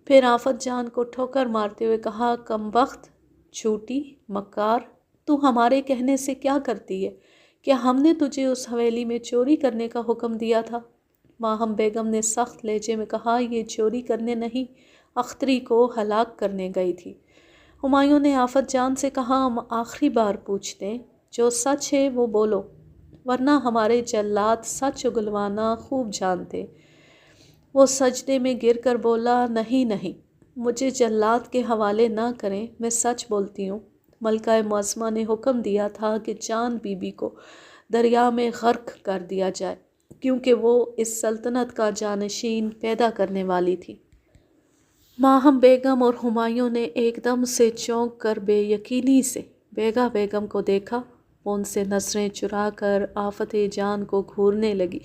پھر آفت جان کو ٹھوکر مارتے ہوئے کہا، کم بخت، جھوٹی، مکار، تو ہمارے کہنے سے کیا کرتی ہے؟ کیا ہم نے تجھے اس حویلی میں چوری کرنے کا حکم دیا تھا؟ ماہم بیگم نے سخت لہجے میں کہا، یہ چوری کرنے نہیں، اختری کو ہلاک کرنے گئی تھی۔ ہمایوں نے آفت جان سے کہا، ہم آخری بار پوچھتے ہیں، جو سچ ہے وہ بولو، ورنہ ہمارے جلاد سچ اگلوانا خوب جانتے۔ وہ سجدے میں گر کر بولا، نہیں نہیں، مجھے جلاد کے حوالے نہ کریں، میں سچ بولتی ہوں۔ ملکہ معظمہ نے حکم دیا تھا کہ جان بی بی کو دریا میں غرق کر دیا جائے، کیونکہ وہ اس سلطنت کا جانشین پیدا کرنے والی تھی۔ ماہم بیگم اور ہمایوں نے ایک دم سے چونک کر بے یقینی سے بیگا بیگم کو دیکھا۔ وہ ان سے نظریں چرا کر آفت جان کو گھورنے لگی۔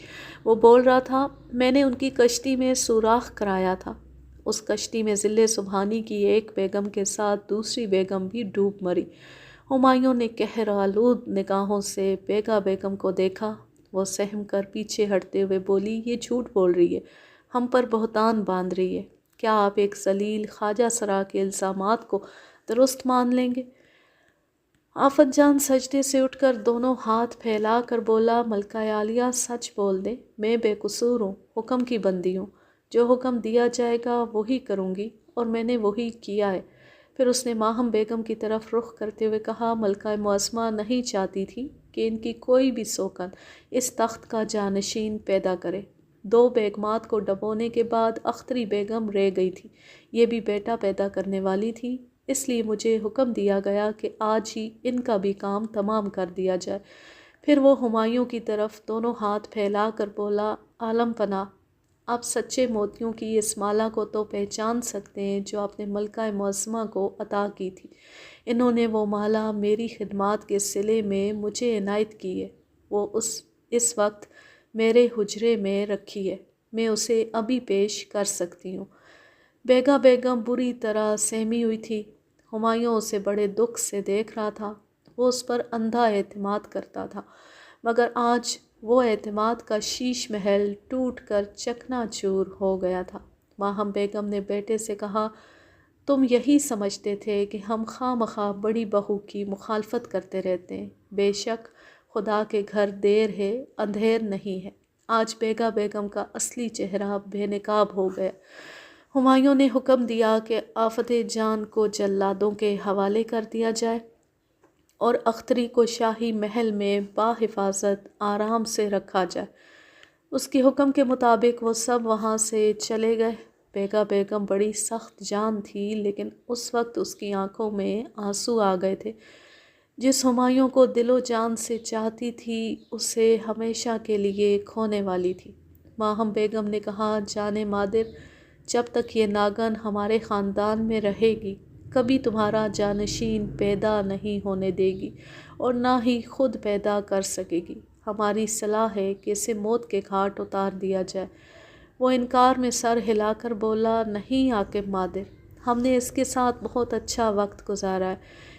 وہ بول رہا تھا، میں نے ان کی کشتی میں سوراخ کرایا تھا، اس کشتی میں ذل سبحانی کی ایک بیگم کے ساتھ دوسری بیگم بھی ڈوب مری۔ ہمایوں نے قہر آلود نگاہوں سے بیگا بیگم کو دیکھا۔ وہ سہم کر پیچھے ہٹتے ہوئے بولی، یہ جھوٹ بول رہی ہے، ہم پر بہتان باندھ رہی ہے۔ کیا آپ ایک ذلیل خواجہ سرا کے الزامات کو درست مان لیں گے؟ آفت جان سجدے سے اٹھ کر دونوں ہاتھ پھیلا کر بولا، ملکہ عالیہ سچ بول دیں، میں بے قصور ہوں، حکم کی بندی ہوں، جو حکم دیا جائے گا وہی کروں گی، اور میں نے وہی کیا ہے۔ پھر اس نے ماہم بیگم کی طرف رخ کرتے ہوئے کہا، ملکہ معظمہ نہیں چاہتی تھی کہ ان کی کوئی بھی سوکن اس تخت کا جانشین پیدا کرے۔ 2 بیگمات کو ڈبونے کے بعد اختری بیگم رہ گئی تھی، یہ بھی بیٹا پیدا کرنے والی تھی، اس لیے مجھے حکم دیا گیا کہ آج ہی ان کا بھی کام تمام کر دیا جائے۔ پھر وہ ہمایوں کی طرف دونوں ہاتھ پھیلا کر بولا، عالم پناہ، آپ سچے موتیوں کی اس مالا کو تو پہچان سکتے ہیں جو آپ نے ملکہ معظمہ کو عطا کی تھی۔ انہوں نے وہ مالا میری خدمات کے صلے میں مجھے عنایت کی ہے، وہ اس وقت میرے حجرے میں رکھی ہے، میں اسے ابھی پیش کر سکتی ہوں۔ بیگا بیگم بری طرح سہمی ہوئی تھی۔ ہمایوں اسے بڑے دکھ سے دیکھ رہا تھا، وہ اس پر اندھا اعتماد کرتا تھا، مگر آج وہ اعتماد کا شیش محل ٹوٹ کر چکنا چور ہو گیا تھا۔ ماہم بیگم نے بیٹے سے کہا، تم یہی سمجھتے تھے کہ ہم خواہ مخواہ بڑی بہو کی مخالفت کرتے رہتے ہیں، بے شک خدا کے گھر دیر ہے اندھیر نہیں ہے۔ آج بیگا بیگم کا اصلی چہرہ بے نقاب ہو گیا۔ ہمایوں نے حکم دیا کہ آفت جان کو جلادوں کے حوالے کر دیا جائے اور اختری کو شاہی محل میں باحفاظت آرام سے رکھا جائے۔ اس کے حکم کے مطابق وہ سب وہاں سے چلے گئے۔ بیگا بیگم بڑی سخت جان تھی، لیکن اس وقت اس کی آنکھوں میں آنسو آ گئے تھے۔ جس ہمایوں کو دل و جان سے چاہتی تھی اسے ہمیشہ کے لیے کھونے والی تھی۔ ماہم بیگم نے کہا، جان مادر، جب تک یہ ناگن ہمارے خاندان میں رہے گی کبھی تمہارا جانشین پیدا نہیں ہونے دے گی اور نہ ہی خود پیدا کر سکے گی۔ ہماری صلاح ہے کہ اسے موت کے گھاٹ اتار دیا جائے۔ وہ انکار میں سر ہلا کر بولا، نہیں عاقب مادر، ہم نے اس کے ساتھ بہت اچھا وقت گزارا ہے،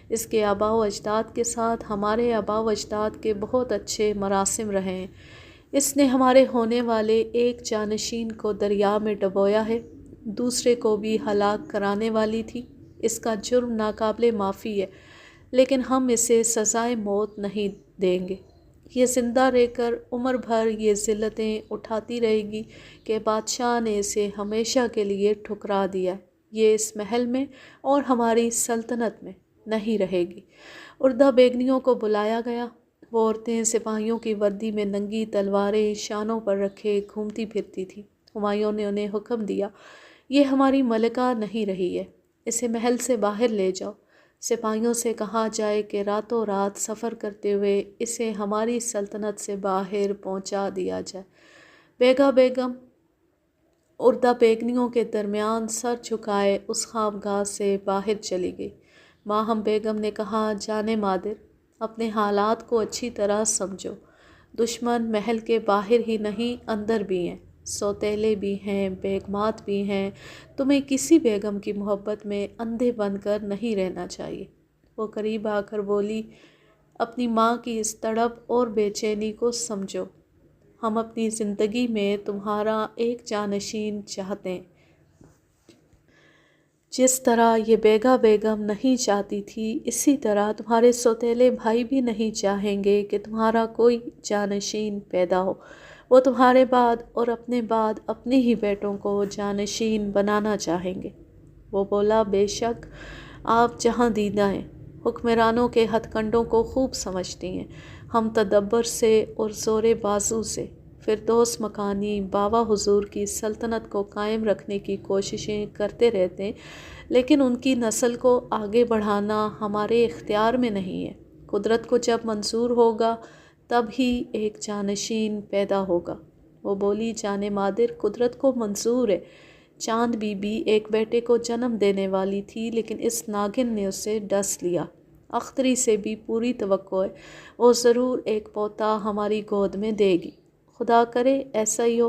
اس کے آباء و اجداد کے ساتھ ہمارے آباء و اجداد کے بہت اچھے مراسم رہے ہیں۔ اس نے ہمارے ہونے والے ایک جانشین کو دریا میں ڈبویا ہے، دوسرے کو بھی ہلاک کرانے والی تھی، اس کا جرم ناقابل معافی ہے، لیکن ہم اسے سزائے موت نہیں دیں گے۔ یہ زندہ رہ کر عمر بھر یہ ذلتیں اٹھاتی رہے گی کہ بادشاہ نے اسے ہمیشہ کے لیے ٹھکرا دیا، یہ اس محل میں اور ہماری سلطنت میں نہیں رہے گی۔ اردہ بیگنیوں کو بلایا گیا۔ وہ عورتیں سپاہیوں کی وردی میں ننگی تلواریں شانوں پر رکھے گھومتی پھرتی تھیں۔ ہمایوں نے انہیں حکم دیا، یہ ہماری ملکہ نہیں رہی ہے، اسے محل سے باہر لے جاؤ۔ سپاہیوں سے کہا جائے کہ راتوں رات سفر کرتے ہوئے اسے ہماری سلطنت سے باہر پہنچا دیا جائے۔ بیگا بیگم اردہ بیگنیوں کے درمیان سر جھکائے اس خوابگاہ سے باہر چلی گئی۔ ماہم بیگم نے کہا، جان مادر، اپنے حالات کو اچھی طرح سمجھو، دشمن محل کے باہر ہی نہیں اندر بھی ہیں، سوتیلے بھی ہیں، بیگمات بھی ہیں، تمہیں کسی بیگم کی محبت میں اندھے بن کر نہیں رہنا چاہیے۔ وہ قریب آ کر بولی، اپنی ماں کی اس تڑپ اور بے چینی کو سمجھو، ہم اپنی زندگی میں تمہارا ایک جانشین چاہتے ہیں۔ جس طرح یہ بیگا بیگم نہیں چاہتی تھی، اسی طرح تمہارے سوتیلے بھائی بھی نہیں چاہیں گے کہ تمہارا کوئی جانشین پیدا ہو۔ وہ تمہارے بعد اور اپنے بعد اپنے ہی بیٹوں کو جانشین بنانا چاہیں گے۔ وہ بولا، بے شک آپ جہاں دیدہ ہیں، حکمرانوں کے ہتھ کنڈوں کو خوب سمجھتی ہیں۔ ہم تدبر سے اور زور بازو سے فردوس مکانی بابا حضور کی سلطنت کو قائم رکھنے کی کوششیں کرتے رہتے ہیں، لیکن ان کی نسل کو آگے بڑھانا ہمارے اختیار میں نہیں ہے۔ قدرت کو جب منظور ہوگا تب ہی ایک جانشین پیدا ہوگا۔ وہ بولی، جان مادر، قدرت کو منظور ہے، چاند بی بی ایک بیٹے کو جنم دینے والی تھی، لیکن اس ناگن نے اسے ڈس لیا۔ اختری سے بھی پوری توقع ہے، وہ ضرور ایک پوتا ہماری گود میں دے گی، خدا کرے ایسا ہی ہو،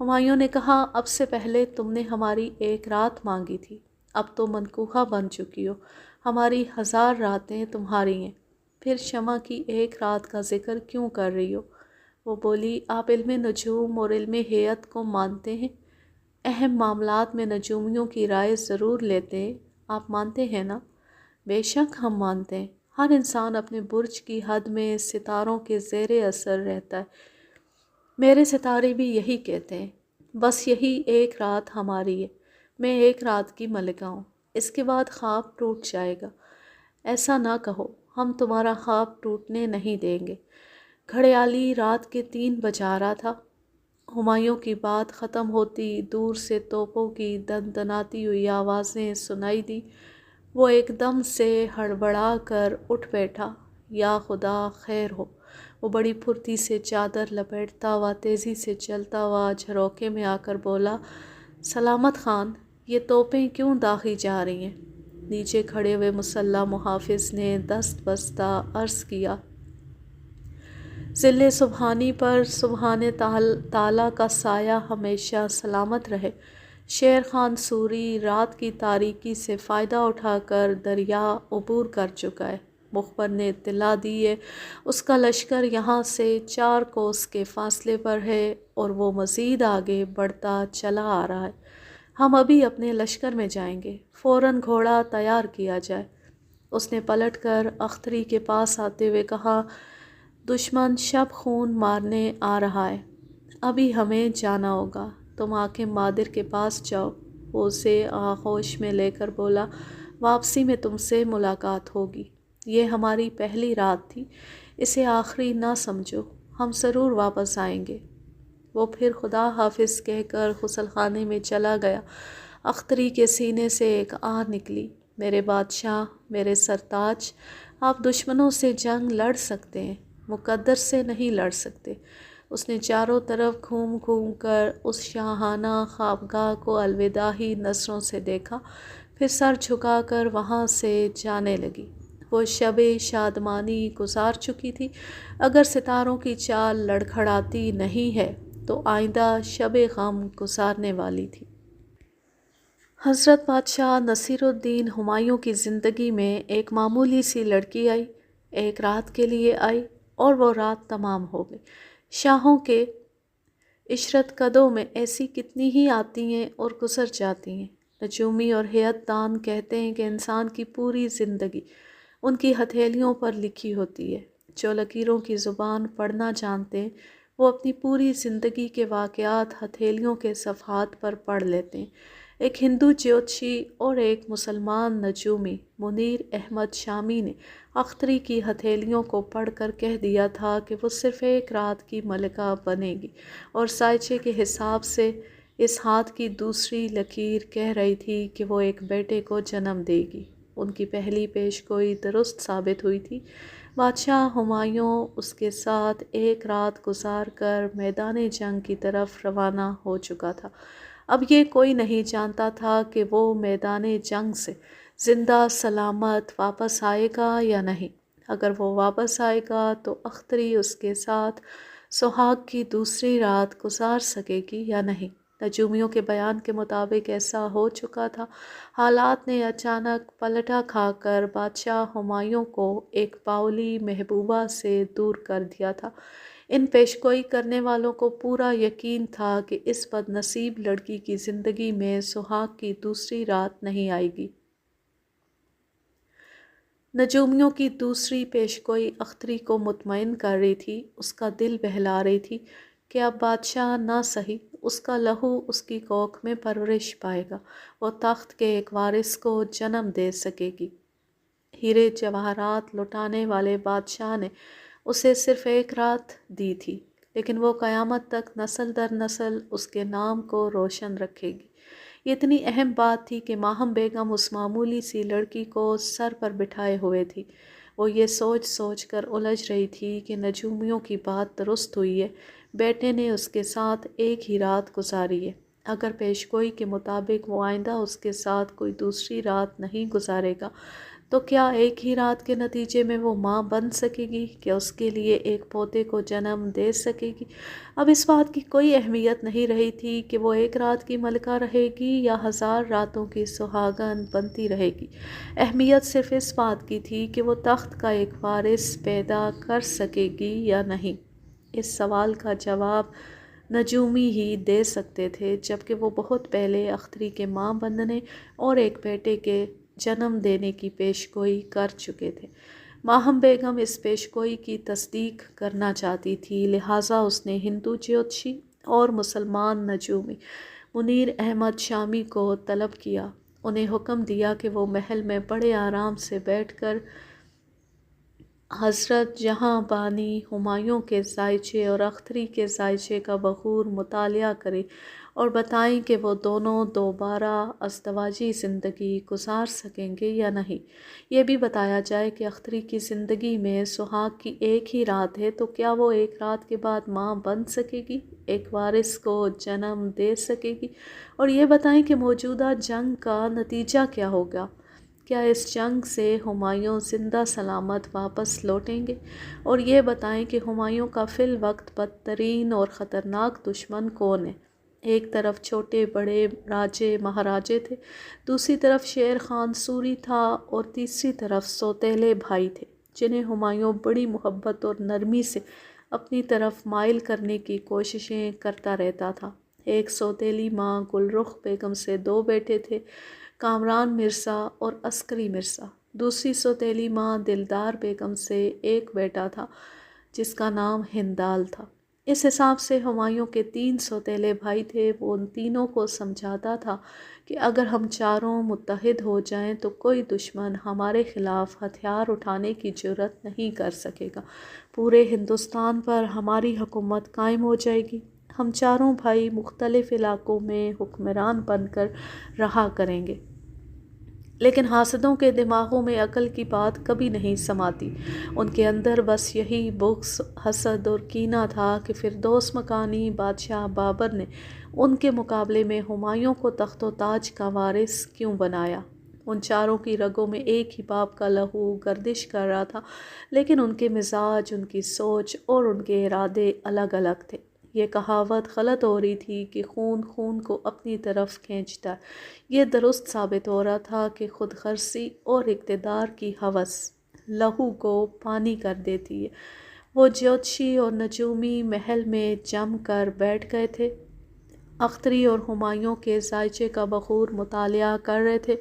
ہمایوں نے کہا اب سے پہلے تم نے ہماری ایک رات مانگی تھی، اب تو منکوحہ بن چکی ہو، ہماری 1000 راتیں تمہاری ہیں، پھر شمع کی ایک رات کا ذکر کیوں کر رہی ہو؟ وہ بولی آپ علم نجوم اور علم ہیئت کو مانتے ہیں، اہم معاملات میں نجومیوں کی رائے ضرور لیتے ہیں، آپ مانتے ہیں نا؟ بے شک ہم مانتے ہیں، ہر انسان اپنے برج کی حد میں ستاروں کے زیر اثر رہتا ہے، میرے ستارے بھی یہی کہتے ہیں، بس یہی ایک رات ہماری ہے، میں ایک رات کی ملکہ ہوں، اس کے بعد خواب ٹوٹ جائے گا، ایسا نہ کہو، ہم تمہارا خواب ٹوٹنے نہیں دیں گے۔ گھڑیالی رات کے 3 بجا رہا تھا، ہمایوں کی بات ختم ہوتی دور سے توپوں کی دندناتی ہوئی آوازیں سنائی دی، وہ ایک دم سے ہڑبڑا کر اٹھ بیٹھا، یا خدا خیر ہو، وہ بڑی پھرتی سے چادر لپیٹتا ہوا تیزی سے چلتا ہوا جھروکے میں آ کر بولا، سلامت خان، یہ توپیں کیوں داغی جا رہی ہیں؟ نیچے کھڑے ہوئے مسلح محافظ نے دست بستہ عرض کیا، ظل سبحانی پر سبحان تعالیٰ کا سایہ ہمیشہ سلامت رہے، شیر خان سوری رات کی تاریکی سے فائدہ اٹھا کر دریا عبور کر چکا ہے، مخبر نے اطلاع دی ہے، اس کا لشکر یہاں سے 4 کوس کے فاصلے پر ہے اور وہ مزید آگے بڑھتا چلا آ رہا ہے، ہم ابھی اپنے لشکر میں جائیں گے، فوراً گھوڑا تیار کیا جائے۔ اس نے پلٹ کر اختری کے پاس آتے ہوئے کہا، دشمن شب خون مارنے آ رہا ہے، ابھی ہمیں جانا ہوگا، تم حاکم مادر کے پاس جاؤ۔ وہ اسے آغوش میں لے کر بولا، واپسی میں تم سے ملاقات ہوگی، یہ ہماری پہلی رات تھی، اسے آخری نہ سمجھو، ہم ضرور واپس آئیں گے۔ وہ پھر خدا حافظ کہہ کر غسل خانے میں چلا گیا۔ اختری کے سینے سے ایک آہ نکلی، میرے بادشاہ، میرے سرتاج، آپ دشمنوں سے جنگ لڑ سکتے ہیں، مقدر سے نہیں لڑ سکتے۔ اس نے چاروں طرف گھوم گھوم کر اس شاہانہ خوابگاہ کو الوداعی نظروں سے دیکھا، پھر سر جھکا کر وہاں سے جانے لگی۔ وہ شب شادمانی گزار چکی تھی، اگر ستاروں کی چال لڑکھڑاتی نہیں ہے تو آئندہ شب غم گزارنے والی تھی۔ حضرت بادشاہ نصیر الدین ہمایوں کی زندگی میں ایک معمولی سی لڑکی آئی، ایک رات کے لیے آئی اور وہ رات تمام ہو گئی۔ شاہوں کے عشرت کدوں میں ایسی کتنی ہی آتی ہیں اور گزر جاتی ہیں۔ نجومی اور ہیئت دان کہتے ہیں کہ انسان کی پوری زندگی ان کی ہتھیلیوں پر لکھی ہوتی ہے، جو لکیروں کی زبان پڑھنا جانتے ہیں وہ اپنی پوری زندگی کے واقعات ہتھیلیوں کے صفحات پر پڑھ لیتے ہیں۔ ایک ہندو جیوتشی اور ایک مسلمان نجومی منیر احمد شامی نے اختری کی ہتھیلیوں کو پڑھ کر کہہ دیا تھا کہ وہ صرف ایک رات کی ملکہ بنے گی، اور سائچے کے حساب سے اس ہاتھ کی دوسری لکیر کہہ رہی تھی کہ وہ ایک بیٹے کو جنم دے گی۔ ان کی پہلی پیش گوئی درست ثابت ہوئی تھی۔ بادشاہ ہمایوں اس کے ساتھ ایک رات گزار کر میدان جنگ کی طرف روانہ ہو چکا تھا۔ اب یہ کوئی نہیں جانتا تھا کہ وہ میدان جنگ سے زندہ سلامت واپس آئے گا یا نہیں۔ اگر وہ واپس آئے گا تو اختری اس کے ساتھ سہاگ کی دوسری رات گزار سکے گی یا نہیں۔ نجومیوں کے بیان کے مطابق ایسا ہو چکا تھا۔ حالات نے اچانک پلٹا کھا کر بادشاہ ہمایوں کو ایک باؤلی محبوبہ سے دور کر دیا تھا۔ ان پیشگوئی کرنے والوں کو پورا یقین تھا کہ اس بد نصیب لڑکی کی زندگی میں سہاگ کی دوسری رات نہیں آئے گی۔ نجومیوں کی دوسری پیشگوئی اختری کو مطمئن کر رہی تھی، اس کا دل بہلا رہی تھی کہ اب بادشاہ نہ سہی، اس کا لہو اس کی کوکھ میں پرورش پائے گا، وہ تخت کے ایک وارث کو جنم دے سکے گی۔ ہیرے جواہرات لٹانے والے بادشاہ نے اسے صرف ایک رات دی تھی، لیکن وہ قیامت تک نسل در نسل اس کے نام کو روشن رکھے گی۔ یہ اتنی اہم بات تھی کہ ماہم بیگم اس معمولی سی لڑکی کو سر پر بٹھائے ہوئے تھی۔ وہ یہ سوچ سوچ کر الجھ رہی تھی کہ نجومیوں کی بات درست ہوئی ہے، بیٹے نے اس کے ساتھ ایک ہی رات گزاری ہے، اگر پیشگوئی کے مطابق وہ آئندہ اس کے ساتھ کوئی دوسری رات نہیں گزارے گا تو کیا ایک ہی رات کے نتیجے میں وہ ماں بن سکے گی؟ کیا اس کے لیے ایک پوتے کو جنم دے سکے گی؟ اب اس بات کی کوئی اہمیت نہیں رہی تھی کہ وہ ایک رات کی ملکہ رہے گی یا 1000 راتوں کی سہاگن بنتی رہے گی۔ اہمیت صرف اس بات کی تھی کہ وہ تخت کا ایک وارث پیدا کر سکے گی یا نہیں۔ اس سوال کا جواب نجومی ہی دے سکتے تھے، جبکہ وہ بہت پہلے اختری کے ماں بننے اور ایک بیٹے کے جنم دینے کی پیشگوئی کر چکے تھے۔ ماہم بیگم اس پیشگوئی کی تصدیق کرنا چاہتی تھی، لہٰذا اس نے ہندو جیوتشی اور مسلمان نجومی منیر احمد شامی کو طلب کیا۔ انہیں حکم دیا کہ وہ محل میں بڑے آرام سے بیٹھ کر حضرت جہاں بانی ہمایوں کے زائچے اور اختری کے زائچے کا بغور مطالعہ کریں اور بتائیں کہ وہ دونوں دوبارہ ازدواجی زندگی گزار سکیں گے یا نہیں۔ یہ بھی بتایا جائے کہ اختری کی زندگی میں سہاگ کی ایک ہی رات ہے، تو کیا وہ ایک رات کے بعد ماں بن سکے گی، ایک وارث کو جنم دے سکے گی؟ اور یہ بتائیں کہ موجودہ جنگ کا نتیجہ کیا ہوگا۔ کیا اس جنگ سے ہمایوں زندہ سلامت واپس لوٹیں گے؟ اور یہ بتائیں کہ ہمایوں کا فی الوقت بدترین اور خطرناک دشمن کون ہے؟ ایک طرف چھوٹے بڑے راجے مہاراجے تھے، دوسری طرف شیر خان سوری تھا اور تیسری طرف سوتیلے بھائی تھے، جنہیں ہمایوں بڑی محبت اور نرمی سے اپنی طرف مائل کرنے کی کوششیں کرتا رہتا تھا۔ ایک سوتیلی ماں گل رخ بیگم سے 2 بیٹے تھے، کامران مرزا اور عسکری مرزا۔ دوسری سوتیلی ماں دلدار بیگم سے 1 بیٹا تھا، جس کا نام ہندال تھا۔ اس حساب سے ہمایوں کے 3 سوتیلے بھائی تھے۔ وہ ان تینوں کو سمجھاتا تھا کہ اگر ہم چاروں متحد ہو جائیں تو کوئی دشمن ہمارے خلاف ہتھیار اٹھانے کی جرأت نہیں کر سکے گا، پورے ہندوستان پر ہماری حکومت قائم ہو جائے گی، ہم چاروں بھائی مختلف علاقوں میں حکمران بن کر رہا کریں گے۔ لیکن حاسدوں کے دماغوں میں عقل کی بات کبھی نہیں سماتی، ان کے اندر بس یہی بغض، حسد اور کینہ تھا کہ فردوس مکانی بادشاہ بابر نے ان کے مقابلے میں ہمایوں کو تخت و تاج کا وارث کیوں بنایا۔ ان چاروں کی رگوں میں ایک ہی باپ کا لہو گردش کر رہا تھا، لیکن ان کے مزاج، ان کی سوچ اور ان کے ارادے الگ الگ تھے۔ یہ کہاوت غلط ہو رہی تھی کہ خون خون کو اپنی طرف کھینچتا ہے، یہ درست ثابت ہو رہا تھا کہ خود غرضی اور اقتدار کی ہوس لہو کو پانی کر دیتی ہے۔ وہ جیوتشی اور نجومی محل میں جم کر بیٹھ گئے تھے، اختری اور ہمایوں کے زائچے کا بخور مطالعہ کر رہے تھے۔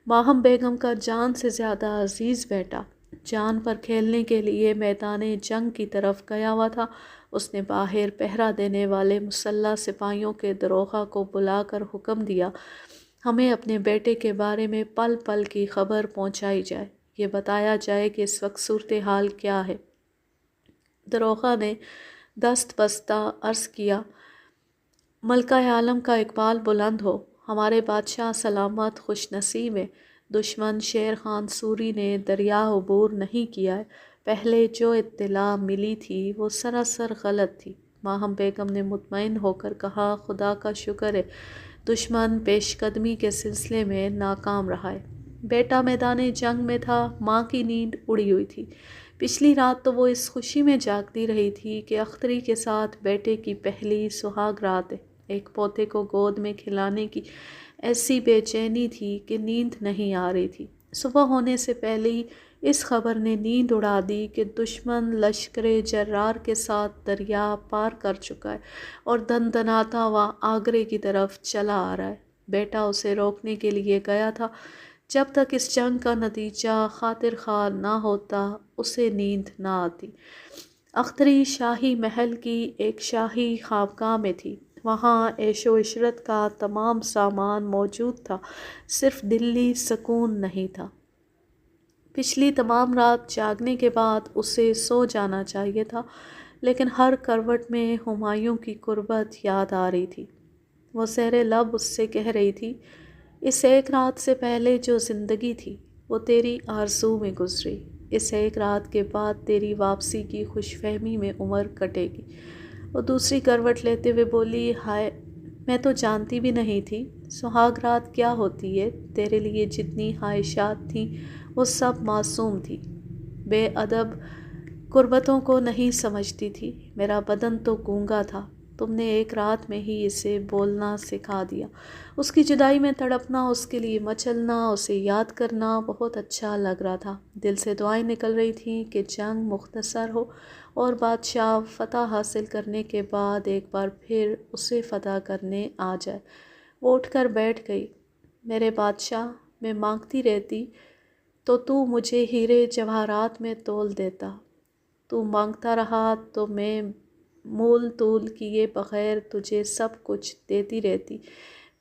ماہم بیگم کا جان سے زیادہ عزیز بیٹا جان پر کھیلنے کے لیے میدان جنگ کی طرف گیا ہوا تھا۔ اس نے باہر پہرا دینے والے مسلح سپاہیوں کے داروغہ کو بلا کر حکم دیا، ہمیں اپنے بیٹے کے بارے میں پل پل کی خبر پہنچائی جائے، یہ بتایا جائے کہ اس وقت صورتحال کیا ہے۔ داروغہ نے دست بستہ عرض کیا، ملکہ عالم کا اقبال بلند ہو، ہمارے بادشاہ سلامت خوش نصیب ہیں، دشمن شیر خان سوری نے دریا عبور نہیں کیا ہے، پہلے جو اطلاع ملی تھی وہ سراسر غلط تھی۔ ماہم بیگم نے مطمئن ہو کر کہا، خدا کا شکر ہے، دشمن پیش قدمی کے سلسلے میں ناکام رہا ہے۔ بیٹا میدان جنگ میں تھا، ماں کی نیند اڑی ہوئی تھی۔ پچھلی رات تو وہ اس خوشی میں جاگتی رہی تھی کہ اختری کے ساتھ بیٹے کی پہلی سہاگ رات ہے۔ ایک پوتے کو گود میں کھلانے کی ایسی بے چینی تھی کہ نیند نہیں آ رہی تھی۔ صبح ہونے سے پہلے ہی اس خبر نے نیند اڑا دی کہ دشمن لشکر جرار کے ساتھ دریا پار کر چکا ہے اور دندناتا ہوا آگرے کی طرف چلا آ رہا ہے۔ بیٹا اسے روکنے کے لیے گیا تھا۔ جب تک اس جنگ کا نتیجہ خاطر خواہ نہ ہوتا، اسے نیند نہ آتی۔ اختری شاہی محل کی ایک شاہی خوابگاہ میں تھی، وہاں عیش و عشرت کا تمام سامان موجود تھا، صرف دلی سکون نہیں تھا۔ پچھلی تمام رات جاگنے کے بعد اسے سو جانا چاہیے تھا، لیکن ہر کروٹ میں ہمایوں کی قربت یاد آ رہی تھی۔ وہ زیر لب اس سے کہہ رہی تھی، اس ایک رات سے پہلے جو زندگی تھی وہ تیری آرزو میں گزری، اس ایک رات کے بعد تیری واپسی کی خوش فہمی میں عمر کٹے گی۔ وہ دوسری کروٹ لیتے ہوئے بولی، ہائے میں تو جانتی بھی نہیں تھی سہاگ رات کیا ہوتی ہے، تیرے لیے جتنی خواہشات تھیں وہ سب معصوم تھی، بے ادب قربتوں کو نہیں سمجھتی تھی۔ میرا بدن تو گونگا تھا، تم نے ایک رات میں ہی اسے بولنا سکھا دیا۔ اس کی جدائی میں تڑپنا، اس کے لیے مچلنا، اسے یاد کرنا بہت اچھا لگ رہا تھا۔ دل سے دعائیں نکل رہی تھیں کہ جنگ مختصر ہو اور بادشاہ فتح حاصل کرنے کے بعد ایک بار پھر اسے فتح کرنے آ جائے۔ وہ اٹھ کر بیٹھ گئی۔ میرے بادشاہ، میں مانگتی رہتی تو مجھے ہیرے جواہرات میں تول دیتا، تو مانگتا رہا تو میں مول تول کیے بغیر تجھے سب کچھ دیتی رہتی۔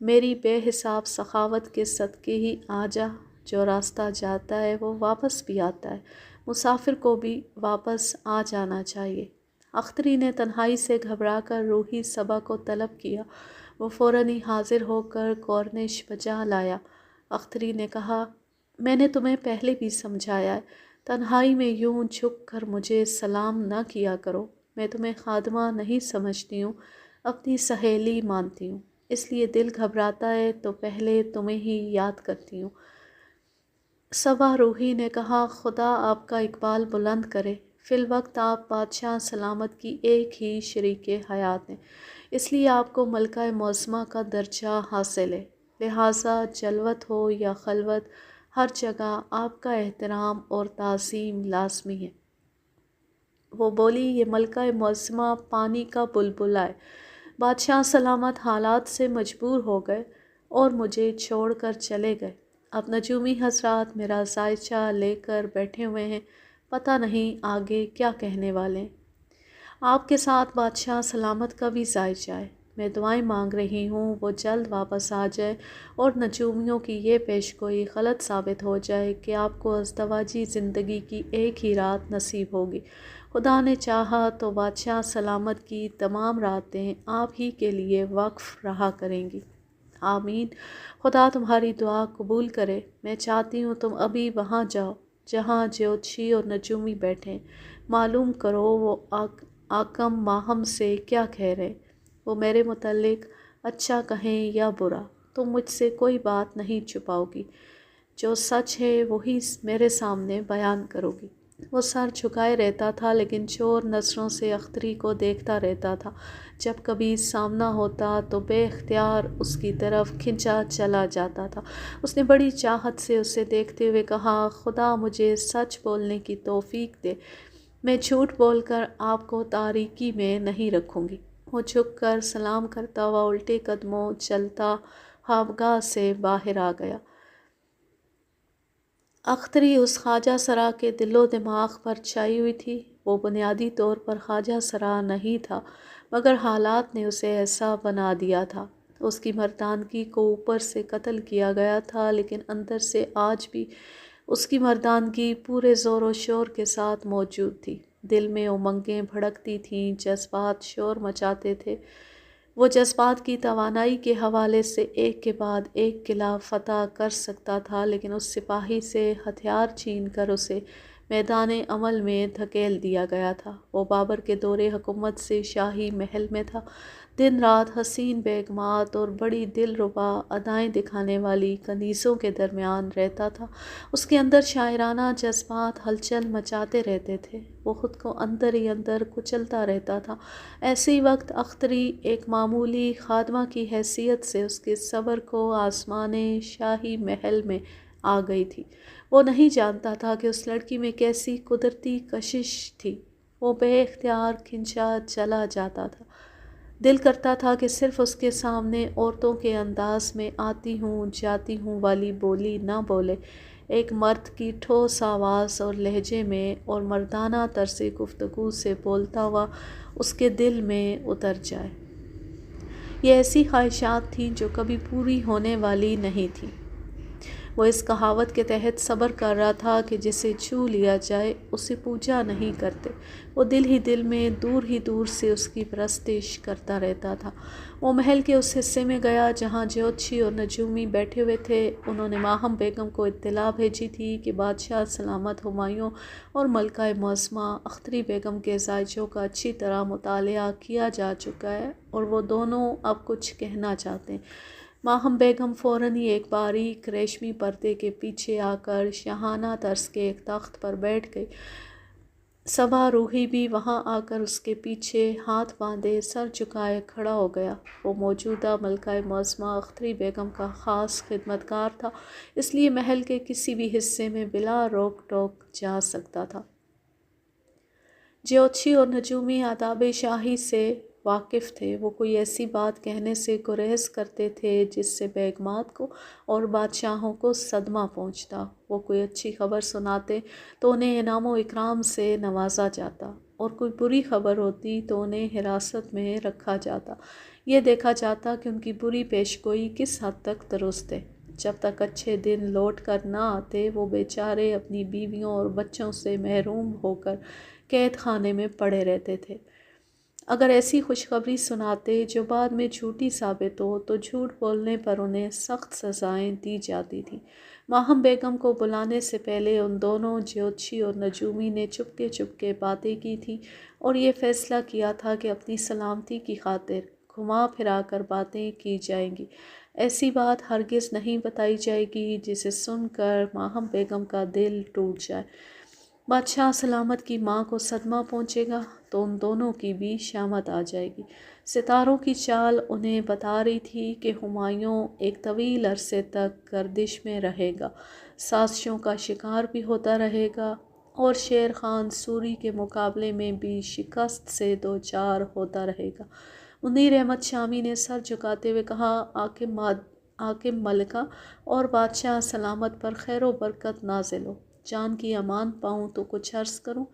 میری بے حساب سخاوت کے صدقے ہی آ جا، جو راستہ جاتا ہے وہ واپس بھی آتا ہے، مسافر کو بھی واپس آ جانا چاہیے۔ اختری نے تنہائی سے گھبرا کر روحی صبا کو طلب کیا۔ وہ فوراً ہی حاضر ہو کر کورنش بجا لایا۔ اختری نے کہا، میں نے تمہیں پہلے بھی سمجھایا ہے، تنہائی میں یوں جھک کر مجھے سلام نہ کیا کرو۔ میں تمہیں خادمہ نہیں سمجھتی ہوں، اپنی سہیلی مانتی ہوں، اس لیے دل گھبراتا ہے تو پہلے تمہیں ہی یاد کرتی ہوں۔ صبا روحی نے کہا، خدا آپ کا اقبال بلند کرے، فی الوقت آپ بادشاہ سلامت کی ایک ہی شریک حیات ہیں، اس لیے آپ کو ملکہ معظمہ کا درجہ حاصل ہے، لہٰذا جلوت ہو یا خلوت ہر جگہ آپ کا احترام اور تعظیم لازمی ہے۔ وہ بولی، یہ ملکہ معظمہ پانی کا بلبلا ہے۔ بادشاہ سلامت حالات سے مجبور ہو گئے اور مجھے چھوڑ کر چلے گئے۔ اب نجومی حضرات میرا زائچہ لے کر بیٹھے ہوئے ہیں، پتہ نہیں آگے کیا کہنے والے ہیں۔ آپ کے ساتھ بادشاہ سلامت کا بھی زائچہ ہے، میں دعائیں مانگ رہی ہوں وہ جلد واپس آ جائے اور نجومیوں کی یہ پیشگوئی غلط ثابت ہو جائے کہ آپ کو ازدواجی زندگی کی ایک ہی رات نصیب ہوگی۔ خدا نے چاہا تو بادشاہ سلامت کی تمام راتیں آپ ہی کے لیے وقف رہا کریں گی۔ آمین۔ خدا تمہاری دعا قبول کرے۔ میں چاہتی ہوں تم ابھی وہاں جاؤ جہاں جیوتشی اور نجومی بیٹھے، معلوم کرو وہ آکم ماہم سے کیا کہہ رہے، وہ میرے متعلق اچھا کہیں یا برا، تم مجھ سے کوئی بات نہیں چھپاؤ گی، جو سچ ہے وہی میرے سامنے بیان کرو گی۔ وہ سر جھکائے رہتا تھا لیکن چور نظروں سے اختری کو دیکھتا رہتا تھا۔ جب کبھی سامنا ہوتا تو بے اختیار اس کی طرف کھنچا چلا جاتا تھا۔ اس نے بڑی چاہت سے اسے دیکھتے ہوئے کہا، خدا مجھے سچ بولنے کی توفیق دے، میں جھوٹ بول کر آپ کو تاریکی میں نہیں رکھوں گی۔ وہ جھک کر سلام کرتا ہوا الٹے قدموں چلتا خوابگاہ سے باہر آ گیا۔ اختری اس خواجہ سرا کے دل و دماغ پر چھائی ہوئی تھی۔ وہ بنیادی طور پر خواجہ سرا نہیں تھا، مگر حالات نے اسے ایسا بنا دیا تھا۔ اس کی مردانگی کو اوپر سے قتل کیا گیا تھا لیکن اندر سے آج بھی اس کی مردانگی پورے زور و شور کے ساتھ موجود تھی۔ دل میں امنگیں بھڑکتی تھیں، جذبات شور مچاتے تھے۔ وہ جذبات کی توانائی کے حوالے سے ایک کے بعد ایک قلعہ فتح کر سکتا تھا، لیکن اس سپاہی سے ہتھیار چھین کر اسے میدان عمل میں دھکیل دیا گیا تھا۔ وہ بابر کے دور حکومت سے شاہی محل میں تھا، دن رات حسین بیگمات اور بڑی دلربا ادائیں دکھانے والی کنیزوں کے درمیان رہتا تھا۔ اس کے اندر شاعرانہ جذبات ہلچل مچاتے رہتے تھے، وہ خود کو اندر ہی اندر کچلتا رہتا تھا۔ ایسے ہی وقت اختری ایک معمولی خادمہ کی حیثیت سے اس کے صبر کو آسمان شاہی محل میں آ گئی تھی۔ وہ نہیں جانتا تھا کہ اس لڑکی میں کیسی قدرتی کشش تھی۔ وہ بے اختیار کھنچا چلا جاتا تھا۔ دل کرتا تھا کہ صرف اس کے سامنے عورتوں کے انداز میں آتی ہوں جاتی ہوں والی بولی نہ بولے، ایک مرد کی ٹھوس آواز اور لہجے میں اور مردانہ طرز گفتگو سے بولتا ہوا اس کے دل میں اتر جائے۔ یہ ایسی خواہشات تھیں جو کبھی پوری ہونے والی نہیں تھیں۔ وہ اس کہاوت کے تحت صبر کر رہا تھا کہ جسے چھو لیا جائے اسے پوجا نہیں کرتے۔ وہ دل ہی دل میں دور ہی دور سے اس کی پرستش کرتا رہتا تھا۔ وہ محل کے اس حصے میں گیا جہاں جیوتشی اور نجومی بیٹھے ہوئے تھے۔ انہوں نے ماہم بیگم کو اطلاع بھیجی تھی کہ بادشاہ سلامت ہمایوں اور ملکہ معظمہ اختری بیگم کے زائچوں کا اچھی طرح مطالعہ کیا جا چکا ہے اور وہ دونوں اب کچھ کہنا چاہتے ہیں۔ ماہم بیگم فوراً ہی ایک باریک ریشمی پردے کے پیچھے آ کر شاہانہ طرز کے ایک تخت پر بیٹھ گئی۔ صبا روحی بھی وہاں آ کر اس کے پیچھے ہاتھ باندھے سر جھکائے کھڑا ہو گیا۔ وہ موجودہ ملکہ معظمہ اختری بیگم کا خاص خدمتگار تھا، اس لیے محل کے کسی بھی حصے میں بلا روک ٹوک جا سکتا تھا۔ جیوتشی اور نجومی آداب شاہی سے واقف تھے۔ وہ کوئی ایسی بات کہنے سے گریز کرتے تھے جس سے بیگمات کو اور بادشاہوں کو صدمہ پہنچتا۔ وہ کوئی اچھی خبر سناتے تو انہیں انعام و اکرام سے نوازا جاتا، اور کوئی بری خبر ہوتی تو انہیں حراست میں رکھا جاتا۔ یہ دیکھا جاتا کہ ان کی بری پیشگوئی کس حد تک درست ہے۔ جب تک اچھے دن لوٹ کر نہ آتے وہ بیچارے اپنی بیویوں اور بچوں سے محروم ہو کر قید خانے میں پڑے رہتے تھے۔ اگر ایسی خوشخبری سناتے جو بعد میں جھوٹی ثابت ہو تو جھوٹ بولنے پر انہیں سخت سزائیں دی جاتی تھیں۔ ماہم بیگم کو بلانے سے پہلے ان دونوں جیوتشی اور نجومی نے چپکے چپکے باتیں کی تھیں اور یہ فیصلہ کیا تھا کہ اپنی سلامتی کی خاطر گھما پھرا کر باتیں کی جائیں گی۔ ایسی بات ہرگز نہیں بتائی جائے گی جسے سن کر ماہم بیگم کا دل ٹوٹ جائے۔ بادشاہ سلامت کی ماں کو صدمہ پہنچے گا تو ان دونوں کی بھی شامت آ جائے گی۔ ستاروں کی چال انہیں بتا رہی تھی کہ ہمایوں ایک طویل عرصے تک گردش میں رہے گا، سازشوں کا شکار بھی ہوتا رہے گا اور شیر خان سوری کے مقابلے میں بھی شکست سے دوچار ہوتا رہے گا۔ منیر احمد شامی نے سر جھکاتے ہوئے کہا، حاکم ملکہ اور بادشاہ سلامت پر خیر و برکت نازل ہو۔ جان کی امان پاؤں تو کچھ عرض کروں۔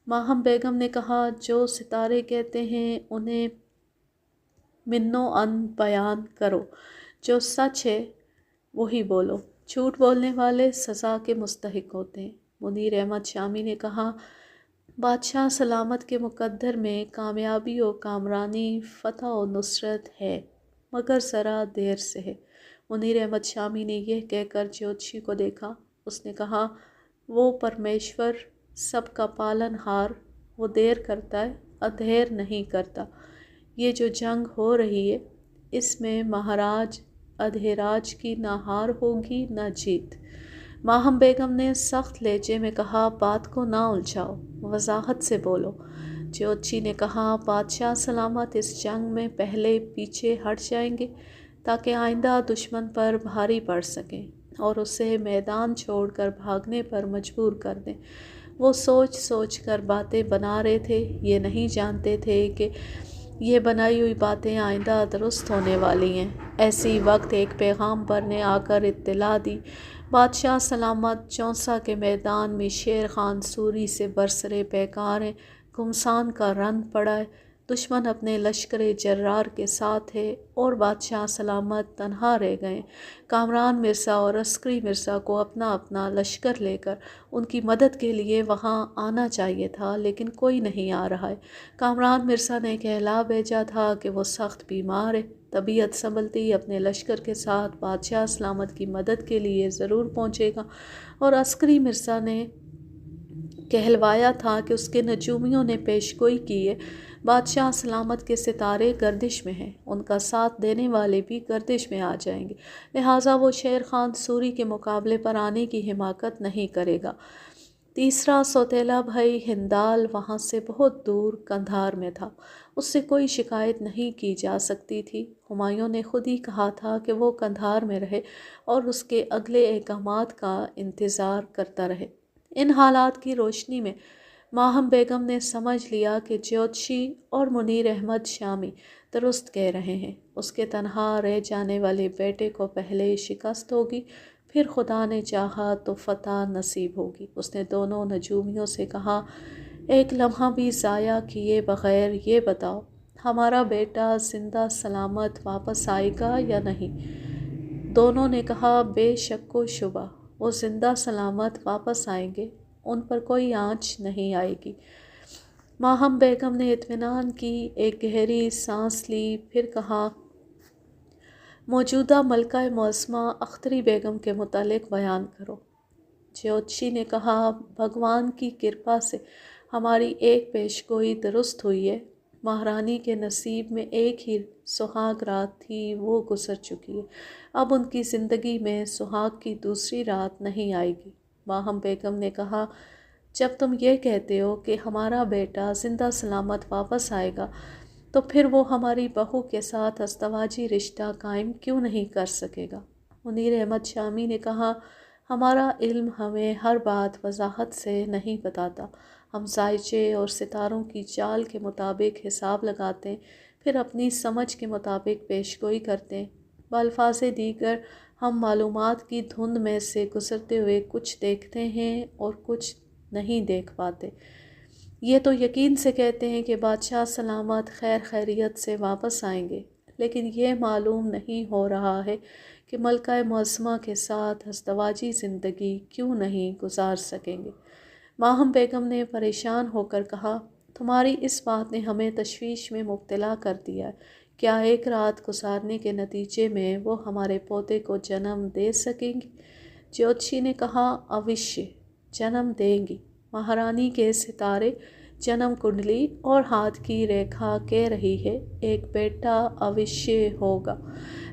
ماہم بیگم نے کہا، جو ستارے کہتے ہیں انہیں منو ان بیان کرو، جو سچ ہے وہی بولو، جھوٹ بولنے والے سزا کے مستحق ہوتے ہیں۔ منیر احمد شامی نے کہا، بادشاہ سلامت کے مقدر میں کامیابی و کامرانی، فتح و نصرت ہے، مگر ذرا دیر سے ہے۔ منیر احمد شامی نے یہ کہہ کر جیوتشی کو دیکھا۔ اس نے کہا، وہ پرمیشور سب کا پالن ہار، وہ دیر کرتا ہے ادھیر نہیں کرتا۔ یہ جو جنگ ہو رہی ہے اس میں مہاراج ادھیراج کی نہ ہار ہوگی نہ جیت۔ ماہم بیگم نے سخت لہجے میں کہا، بات کو نہ الجھاؤ، وضاحت سے بولو۔ جیوتشی نے کہا، بادشاہ سلامت اس جنگ میں پہلے پیچھے ہٹ جائیں گے تاکہ آئندہ دشمن پر بھاری پڑ سکیں اور اسے میدان چھوڑ کر بھاگنے پر مجبور کر دیں۔ وہ سوچ سوچ کر باتیں بنا رہے تھے، یہ نہیں جانتے تھے کہ یہ بنائی ہوئی باتیں آئندہ درست ہونے والی ہیں۔ ایسی وقت ایک پیغامبر نے آ کر اطلاع دی، بادشاہ سلامت چونسا کے میدان میں شیر خان سوری سے برسرے پیکار ہیں، گھمسان کا رن پڑا ہے، دشمن اپنے لشکر جرار کے ساتھ ہے اور بادشاہ سلامت تنہا رہ گئے۔ کامران مرزا اور عسکری مرزا کو اپنا اپنا لشکر لے کر ان کی مدد کے لیے وہاں آنا چاہیے تھا، لیکن کوئی نہیں آ رہا ہے۔ کامران مرزا نے ایک اعلاء بھیجا تھا کہ وہ سخت بیمار ہے، طبیعت سنبھلتی اپنے لشکر کے ساتھ بادشاہ سلامت کی مدد کے لیے ضرور پہنچے گا، اور عسکری مرزا نے کہلوایا تھا کہ اس کے نجومیوں نے پیشگوئی کی ہے، بادشاہ سلامت کے ستارے گردش میں ہیں، ان کا ساتھ دینے والے بھی گردش میں آ جائیں گے، لہٰذا وہ شیر خان سوری کے مقابلے پر آنے کی حماقت نہیں کرے گا۔ تیسرا سوتیلا بھائی ہندال وہاں سے بہت دور قندھار میں تھا، اس سے کوئی شکایت نہیں کی جا سکتی تھی۔ ہمایوں نے خود ہی کہا تھا کہ وہ قندھار میں رہے اور اس کے اگلے احکامات کا انتظار کرتا رہے۔ ان حالات کی روشنی میں ماہم بیگم نے سمجھ لیا کہ جیوتشی اور منیر احمد شامی درست کہہ رہے ہیں۔ اس کے تنہا رہ جانے والے بیٹے کو پہلے شکست ہوگی، پھر خدا نے چاہا تو فتح نصیب ہوگی۔ اس نے دونوں نجومیوں سے کہا، ایک لمحہ بھی ضائع کیے بغیر یہ بتاؤ، ہمارا بیٹا زندہ سلامت واپس آئے گا یا نہیں؟ دونوں نے کہا بے شک و شبہ وہ زندہ سلامت واپس آئیں گے، ان پر کوئی آنچ نہیں آئے گی۔ ماہم بیگم نے اطمینان کی ایک گہری سانس لی، پھر کہا موجودہ ملکہ معظمہ اختری بیگم کے متعلق بیان کرو۔ جیوتشی نے کہا بھگوان کی کرپا سے ہماری ایک پیش گوئی درست ہوئی ہے۔ مہارانی کے نصیب میں ایک ہی سہاگ رات تھی، وہ گزر چکی ہے، اب ان کی زندگی میں سہاگ کی دوسری رات نہیں آئے گی۔ ماہم بیگم نے کہا جب تم یہ کہتے ہو کہ ہمارا بیٹا زندہ سلامت واپس آئے گا تو پھر وہ ہماری بہو کے ساتھ ازدواجی رشتہ قائم کیوں نہیں کر سکے گا؟ منیر احمد شامی نے کہا ہمارا علم ہمیں ہر بات وضاحت سے نہیں بتاتا، ہم سائچے اور ستاروں کی چال کے مطابق حساب لگاتے ہیں، پھر اپنی سمجھ کے مطابق پیش گوئی کرتے ہیں۔ بالفاظ دیگر ہم معلومات کی دھند میں سے گزرتے ہوئے کچھ دیکھتے ہیں اور کچھ نہیں دیکھ پاتے۔ یہ تو یقین سے کہتے ہیں کہ بادشاہ سلامت خیر خیریت سے واپس آئیں گے، لیکن یہ معلوم نہیں ہو رہا ہے کہ ملکہ معظمہ کے ساتھ ازدواجی زندگی کیوں نہیں گزار سکیں گے۔ ماہم بیگم نے پریشان ہو کر کہا تمہاری اس بات نے ہمیں تشویش میں مبتلا کر دیا ہے، کیا ایک رات گزارنے کے نتیجے میں وہ ہمارے پوتے کو جنم دے سکیں گی؟ جیوتشی نے کہا اوشیہ جنم دیں گی۔ مہارانی کے ستارے جنم کنڈلی اور ہاتھ کی ریکھا کہہ رہی ہے ایک بیٹا اوشیہ ہوگا۔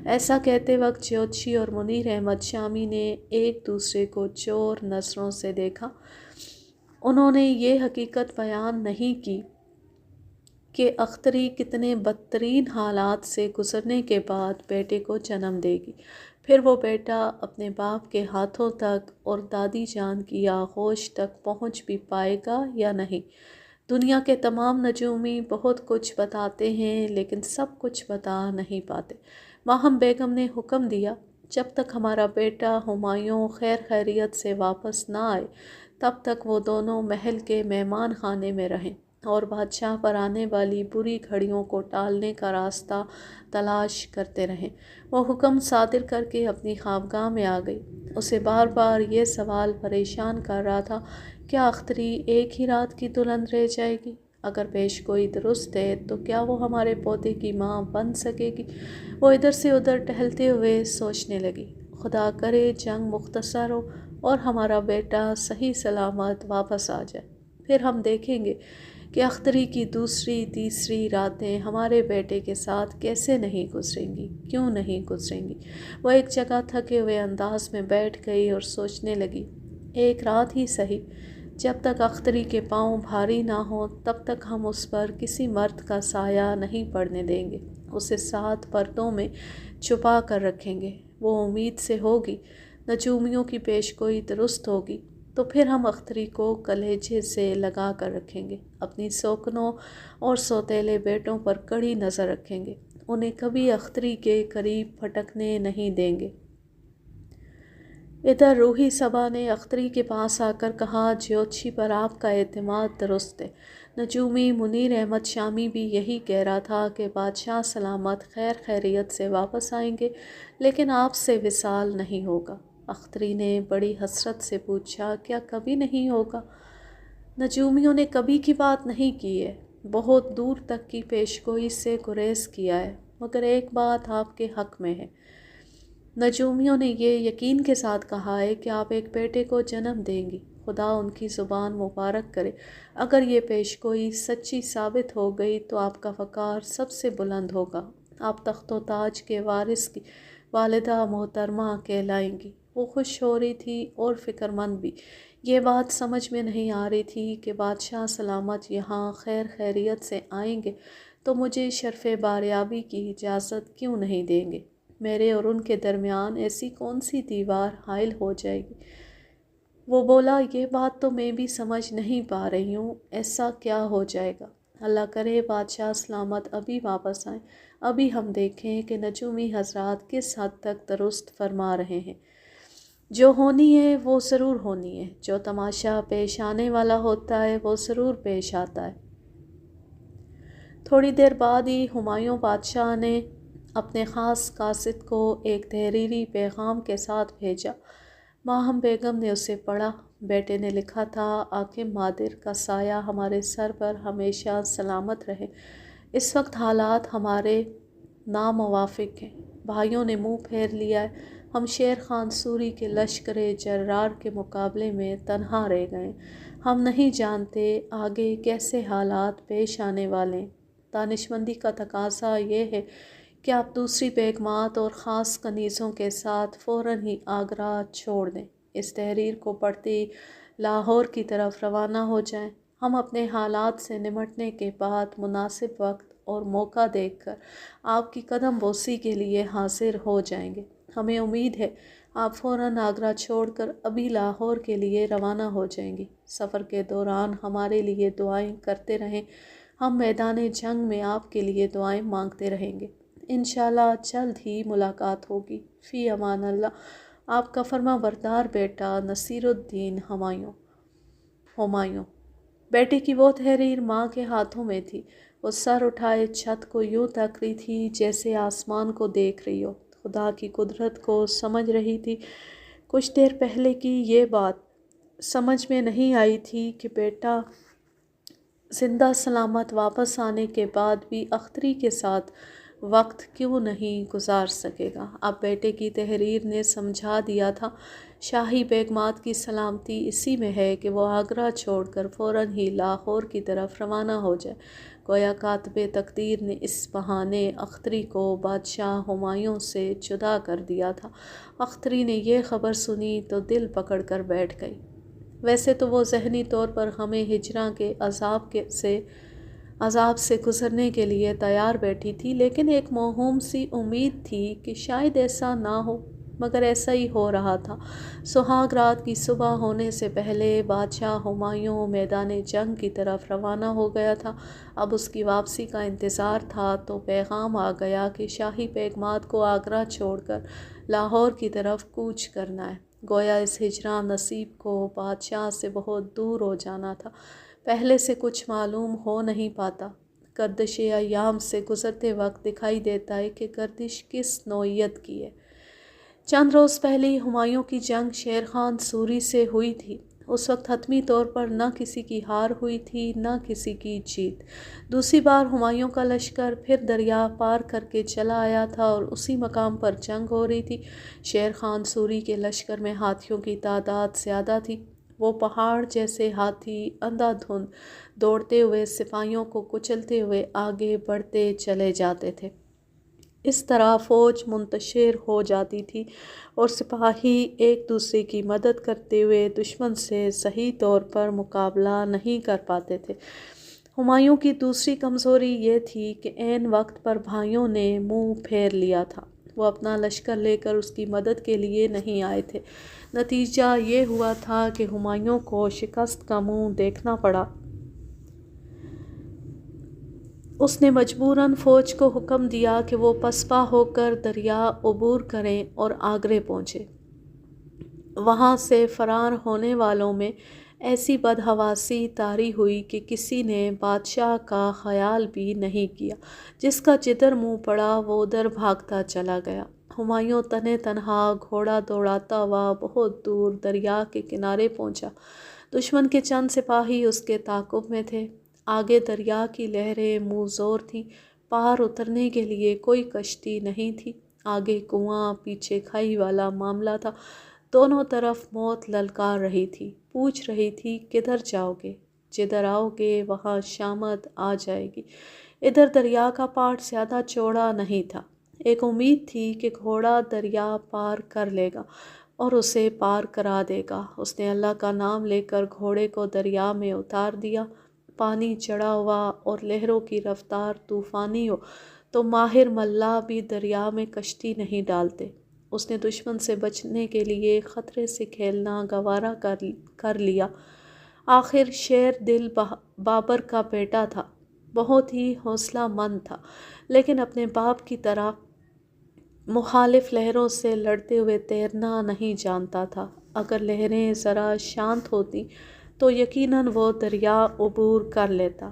ایسا کہتے وقت جیوتشی اور منیر احمد شامی نے ایک دوسرے کو چور نظروں سے دیکھا۔ انہوں نے یہ حقیقت بیان نہیں کی کہ اختری کتنے بدترین حالات سے گزرنے کے بعد بیٹے کو جنم دے گی، پھر وہ بیٹا اپنے باپ کے ہاتھوں تک اور دادی جان کی آغوش تک پہنچ بھی پائے گا یا نہیں۔ دنیا کے تمام نجومی بہت کچھ بتاتے ہیں لیکن سب کچھ بتا نہیں پاتے۔ ماہم بیگم نے حکم دیا جب تک ہمارا بیٹا ہمایوں خیر خیریت سے واپس نہ آئے تب تک وہ دونوں محل کے مہمان خانے میں رہیں اور بادشاہ پر آنے والی بری گھڑیوں کو ٹالنے کا راستہ تلاش کرتے رہیں۔ وہ حکم صادر کر کے اپنی خوابگاہ میں آ گئی۔ اسے بار بار یہ سوال پریشان کر رہا تھا کیا اختری ایک ہی رات کی دلہن رہ جائے گی؟ اگر پیش گوئی درست ہے تو کیا وہ ہمارے پوتے کی ماں بن سکے گی؟ وہ ادھر سے ادھر ٹہلتے ہوئے سوچنے لگی خدا کرے جنگ مختصر ہو اور ہمارا بیٹا صحیح سلامت واپس آ جائے، پھر ہم دیکھیں گے کہ اختری کی دوسری تیسری راتیں ہمارے بیٹے کے ساتھ کیسے نہیں گزریں گی، کیوں نہیں گزریں گی۔ وہ ایک جگہ تھکے ہوئے انداز میں بیٹھ گئی اور سوچنے لگی ایک رات ہی سہی، جب تک اختری کے پاؤں بھاری نہ ہوں تب تک ہم اس پر کسی مرد کا سایہ نہیں پڑنے دیں گے، اسے 7 پردوں میں چھپا کر رکھیں گے۔ وہ امید سے ہوگی نجومیوں کی پیش گوئی درست ہوگی تو پھر ہم اختری کو کلیجے سے لگا کر رکھیں گے، اپنی سوکنوں اور سوتیلے بیٹوں پر کڑی نظر رکھیں گے، انہیں کبھی اختری کے قریب پھٹکنے نہیں دیں گے۔ ادھر روحی صبا نے اختری کے پاس آ کر کہا جیوتشی پر آپ کا اعتماد درست ہے۔ نجومی منیر احمد شامی بھی یہی کہہ رہا تھا کہ بادشاہ سلامت خیر خیریت سے واپس آئیں گے لیکن آپ سے وصال نہیں ہوگا۔ اختری نے بڑی حسرت سے پوچھا کیا کبھی نہیں ہوگا؟ نجومیوں نے کبھی کی بات نہیں کی ہے، بہت دور تک کی پیش گوئی سے گریز کیا ہے، مگر ایک بات آپ کے حق میں ہے۔ نجومیوں نے یہ یقین کے ساتھ کہا ہے کہ آپ ایک بیٹے کو جنم دیں گی، خدا ان کی زبان مبارک کرے۔ اگر یہ پیش گوئی سچی ثابت ہو گئی تو آپ کا وقار سب سے بلند ہوگا، آپ تخت و تاج کے وارث کی والدہ محترمہ کہلائیں گی۔ وہ خوش ہو رہی تھی اور فکر مند بھی۔ یہ بات سمجھ میں نہیں آ رہی تھی کہ بادشاہ سلامت یہاں خیر خیریت سے آئیں گے تو مجھے شرف باریابی کی اجازت کیوں نہیں دیں گے؟ میرے اور ان کے درمیان ایسی کون سی دیوار حائل ہو جائے گی؟ وہ بولا یہ بات تو میں بھی سمجھ نہیں پا رہی ہوں، ایسا کیا ہو جائے گا؟ اللہ کرے بادشاہ سلامت ابھی واپس آئیں، ابھی ہم دیکھیں کہ نجومی حضرات کس حد تک درست فرما رہے ہیں۔ جو ہونی ہے وہ ضرور ہونی ہے، جو تماشا پیش آنے والا ہوتا ہے وہ ضرور پیش آتا ہے۔ تھوڑی دیر بعد ہی ہمایوں بادشاہ نے اپنے خاص قاصد کو ایک تحریری پیغام کے ساتھ بھیجا۔ ماہم بیگم نے اسے پڑھا۔ بیٹے نے لکھا تھا، حاکم مادر کا سایہ ہمارے سر پر ہمیشہ سلامت رہے۔ اس وقت حالات ہمارے ناموافق ہیں۔ بھائیوں نے منہ پھیر لیا ہے۔ ہم شیر خان سوری کے لشکر جرار کے مقابلے میں تنہا رہ گئے۔ ہم نہیں جانتے آگے کیسے حالات پیش آنے والے ہیں۔ دانشمندی کا تقاضا یہ ہے کہ آپ دوسری بیگمات اور خاص کنیزوں کے ساتھ فوراً ہی آگرہ چھوڑ دیں۔ اس تحریر کو پڑھتے ہی لاہور کی طرف روانہ ہو جائیں۔ ہم اپنے حالات سے نمٹنے کے بعد مناسب وقت اور موقع دیکھ کر آپ کی قدم بوسی کے لیے حاضر ہو جائیں گے۔ ہمیں امید ہے آپ فوراً آگرہ چھوڑ کر ابھی لاہور کے لیے روانہ ہو جائیں گی۔ سفر کے دوران ہمارے لیے دعائیں کرتے رہیں۔ ہم میدان جنگ میں آپ کے لیے دعائیں مانگتے رہیں گے۔ انشاءاللہ جلد ہی ملاقات ہوگی۔ فی امان اللہ، آپ کا فرما بردار بیٹا نصیر الدین ہمایوں۔ بیٹے کی وہ تحریر ماں کے ہاتھوں میں تھی۔ وہ سر اٹھائے چھت کو یوں تک رہی تھی جیسے آسمان کو دیکھ رہی ہو، خدا کی قدرت کو سمجھ رہی تھی۔ کچھ دیر پہلے کی یہ بات سمجھ میں نہیں آئی تھی کہ بیٹا زندہ سلامت واپس آنے کے بعد بھی اختری کے ساتھ وقت کیوں نہیں گزار سکے گا۔ اب بیٹے کی تحریر نے سمجھا دیا تھا، شاہی بیگمات کی سلامتی اسی میں ہے کہ وہ آگرہ چھوڑ کر فوراً ہی لاہور کی طرف روانہ ہو جائے۔ گویا کاتب تقدیر نے اس بہانے اختری کو بادشاہ ہمایوں سے جدا کر دیا تھا۔ اختری نے یہ خبر سنی تو دل پکڑ کر بیٹھ گئی۔ ویسے تو وہ ذہنی طور پر ہمیں ہجراں کے عذاب سے گزرنے کے لیے تیار بیٹھی تھی، لیکن ایک موہوم سی امید تھی کہ شاید ایسا نہ ہو، مگر ایسا ہی ہو رہا تھا۔ سہاگ رات کی صبح ہونے سے پہلے بادشاہ ہمایوں میدان جنگ کی طرف روانہ ہو گیا تھا۔ اب اس کی واپسی کا انتظار تھا تو پیغام آ گیا کہ شاہی بیگمات کو آگرہ چھوڑ کر لاہور کی طرف کوچ کرنا ہے۔ گویا اس ہجراں نصیب کو بادشاہ سے بہت دور ہو جانا تھا۔ پہلے سے کچھ معلوم ہو نہیں پاتا۔ گردش ایام سے گزرتے وقت دکھائی دیتا ہے کہ گردش کس نوعیت کی ہے۔ چند روز پہلے ہی ہمایوں کی جنگ شیر خان سوری سے ہوئی تھی۔ اس وقت حتمی طور پر نہ کسی کی ہار ہوئی تھی نہ کسی کی جیت۔ دوسری بار ہمایوں کا لشکر پھر دریا پار کر کے چلا آیا تھا اور اسی مقام پر جنگ ہو رہی تھی۔ شیر خان سوری کے لشکر میں ہاتھیوں کی تعداد زیادہ تھی۔ وہ پہاڑ جیسے ہاتھی اندھا دھند دوڑتے ہوئے سپاہیوں کو کچلتے ہوئے آگے بڑھتے چلے جاتے تھے۔ اس طرح فوج منتشر ہو جاتی تھی اور سپاہی ایک دوسرے کی مدد کرتے ہوئے دشمن سے صحیح طور پر مقابلہ نہیں کر پاتے تھے۔ ہمایوں کی دوسری کمزوری یہ تھی کہ عین وقت پر بھائیوں نے منہ پھیر لیا تھا۔ وہ اپنا لشکر لے کر اس کی مدد کے لیے نہیں آئے تھے۔ نتیجہ یہ ہوا تھا کہ ہمایوں کو شکست کا منہ دیکھنا پڑا۔ اس نے مجبوراً فوج کو حکم دیا کہ وہ پسپا ہو کر دریا عبور کریں اور آگرے پہنچے۔ وہاں سے فرار ہونے والوں میں ایسی بدحواسی طاری ہوئی کہ کسی نے بادشاہ کا خیال بھی نہیں کیا۔ جس کا جدھر منہ پڑا وہ ادھر بھاگتا چلا گیا۔ ہمایوں تنہ تنہا گھوڑا دوڑاتا ہوا بہت دور دریا کے کنارے پہنچا۔ دشمن کے چند سپاہی اس کے تعاقب میں تھے۔ آگے دریا کی لہریں منہ زور تھیں۔ پار اترنے کے لیے کوئی کشتی نہیں تھی۔ آگے کنواں پیچھے کھائی والا معاملہ تھا۔ دونوں طرف موت للکار رہی تھی، پوچھ رہی تھی کدھر جاؤ گے؟ جدھر آؤ گے وہاں شامت آ جائے گی۔ ادھر دریا کا پاٹ زیادہ چوڑا نہیں تھا۔ ایک امید تھی کہ گھوڑا دریا پار کر لے گا اور اسے پار کرا دے گا۔ اس نے اللہ کا نام لے کر گھوڑے کو دریا میں اتار دیا۔ پانی چڑھا ہوا اور لہروں کی رفتار طوفانی ہو تو ماہر ملاح بھی دریا میں کشتی نہیں ڈالتے۔ اس نے دشمن سے بچنے کے لیے خطرے سے کھیلنا گوارا کر لیا۔ آخر شیر دل بابر کا بیٹا تھا، بہت ہی حوصلہ مند تھا، لیکن اپنے باپ کی طرح مخالف لہروں سے لڑتے ہوئے تیرنا نہیں جانتا تھا۔ اگر لہریں ذرا شانت ہوتی تو یقیناً وہ دریا عبور کر لیتا۔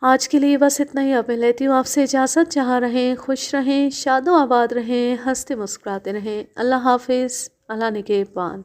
آج کے لیے بس اتنا ہی، اب میں لیتی ہوں آپ سے اجازت۔ جہاں رہیں خوش رہیں، شاد و آباد رہیں، ہنستے مسکراتے رہیں۔ اللہ حافظ، اللہ نگہبان۔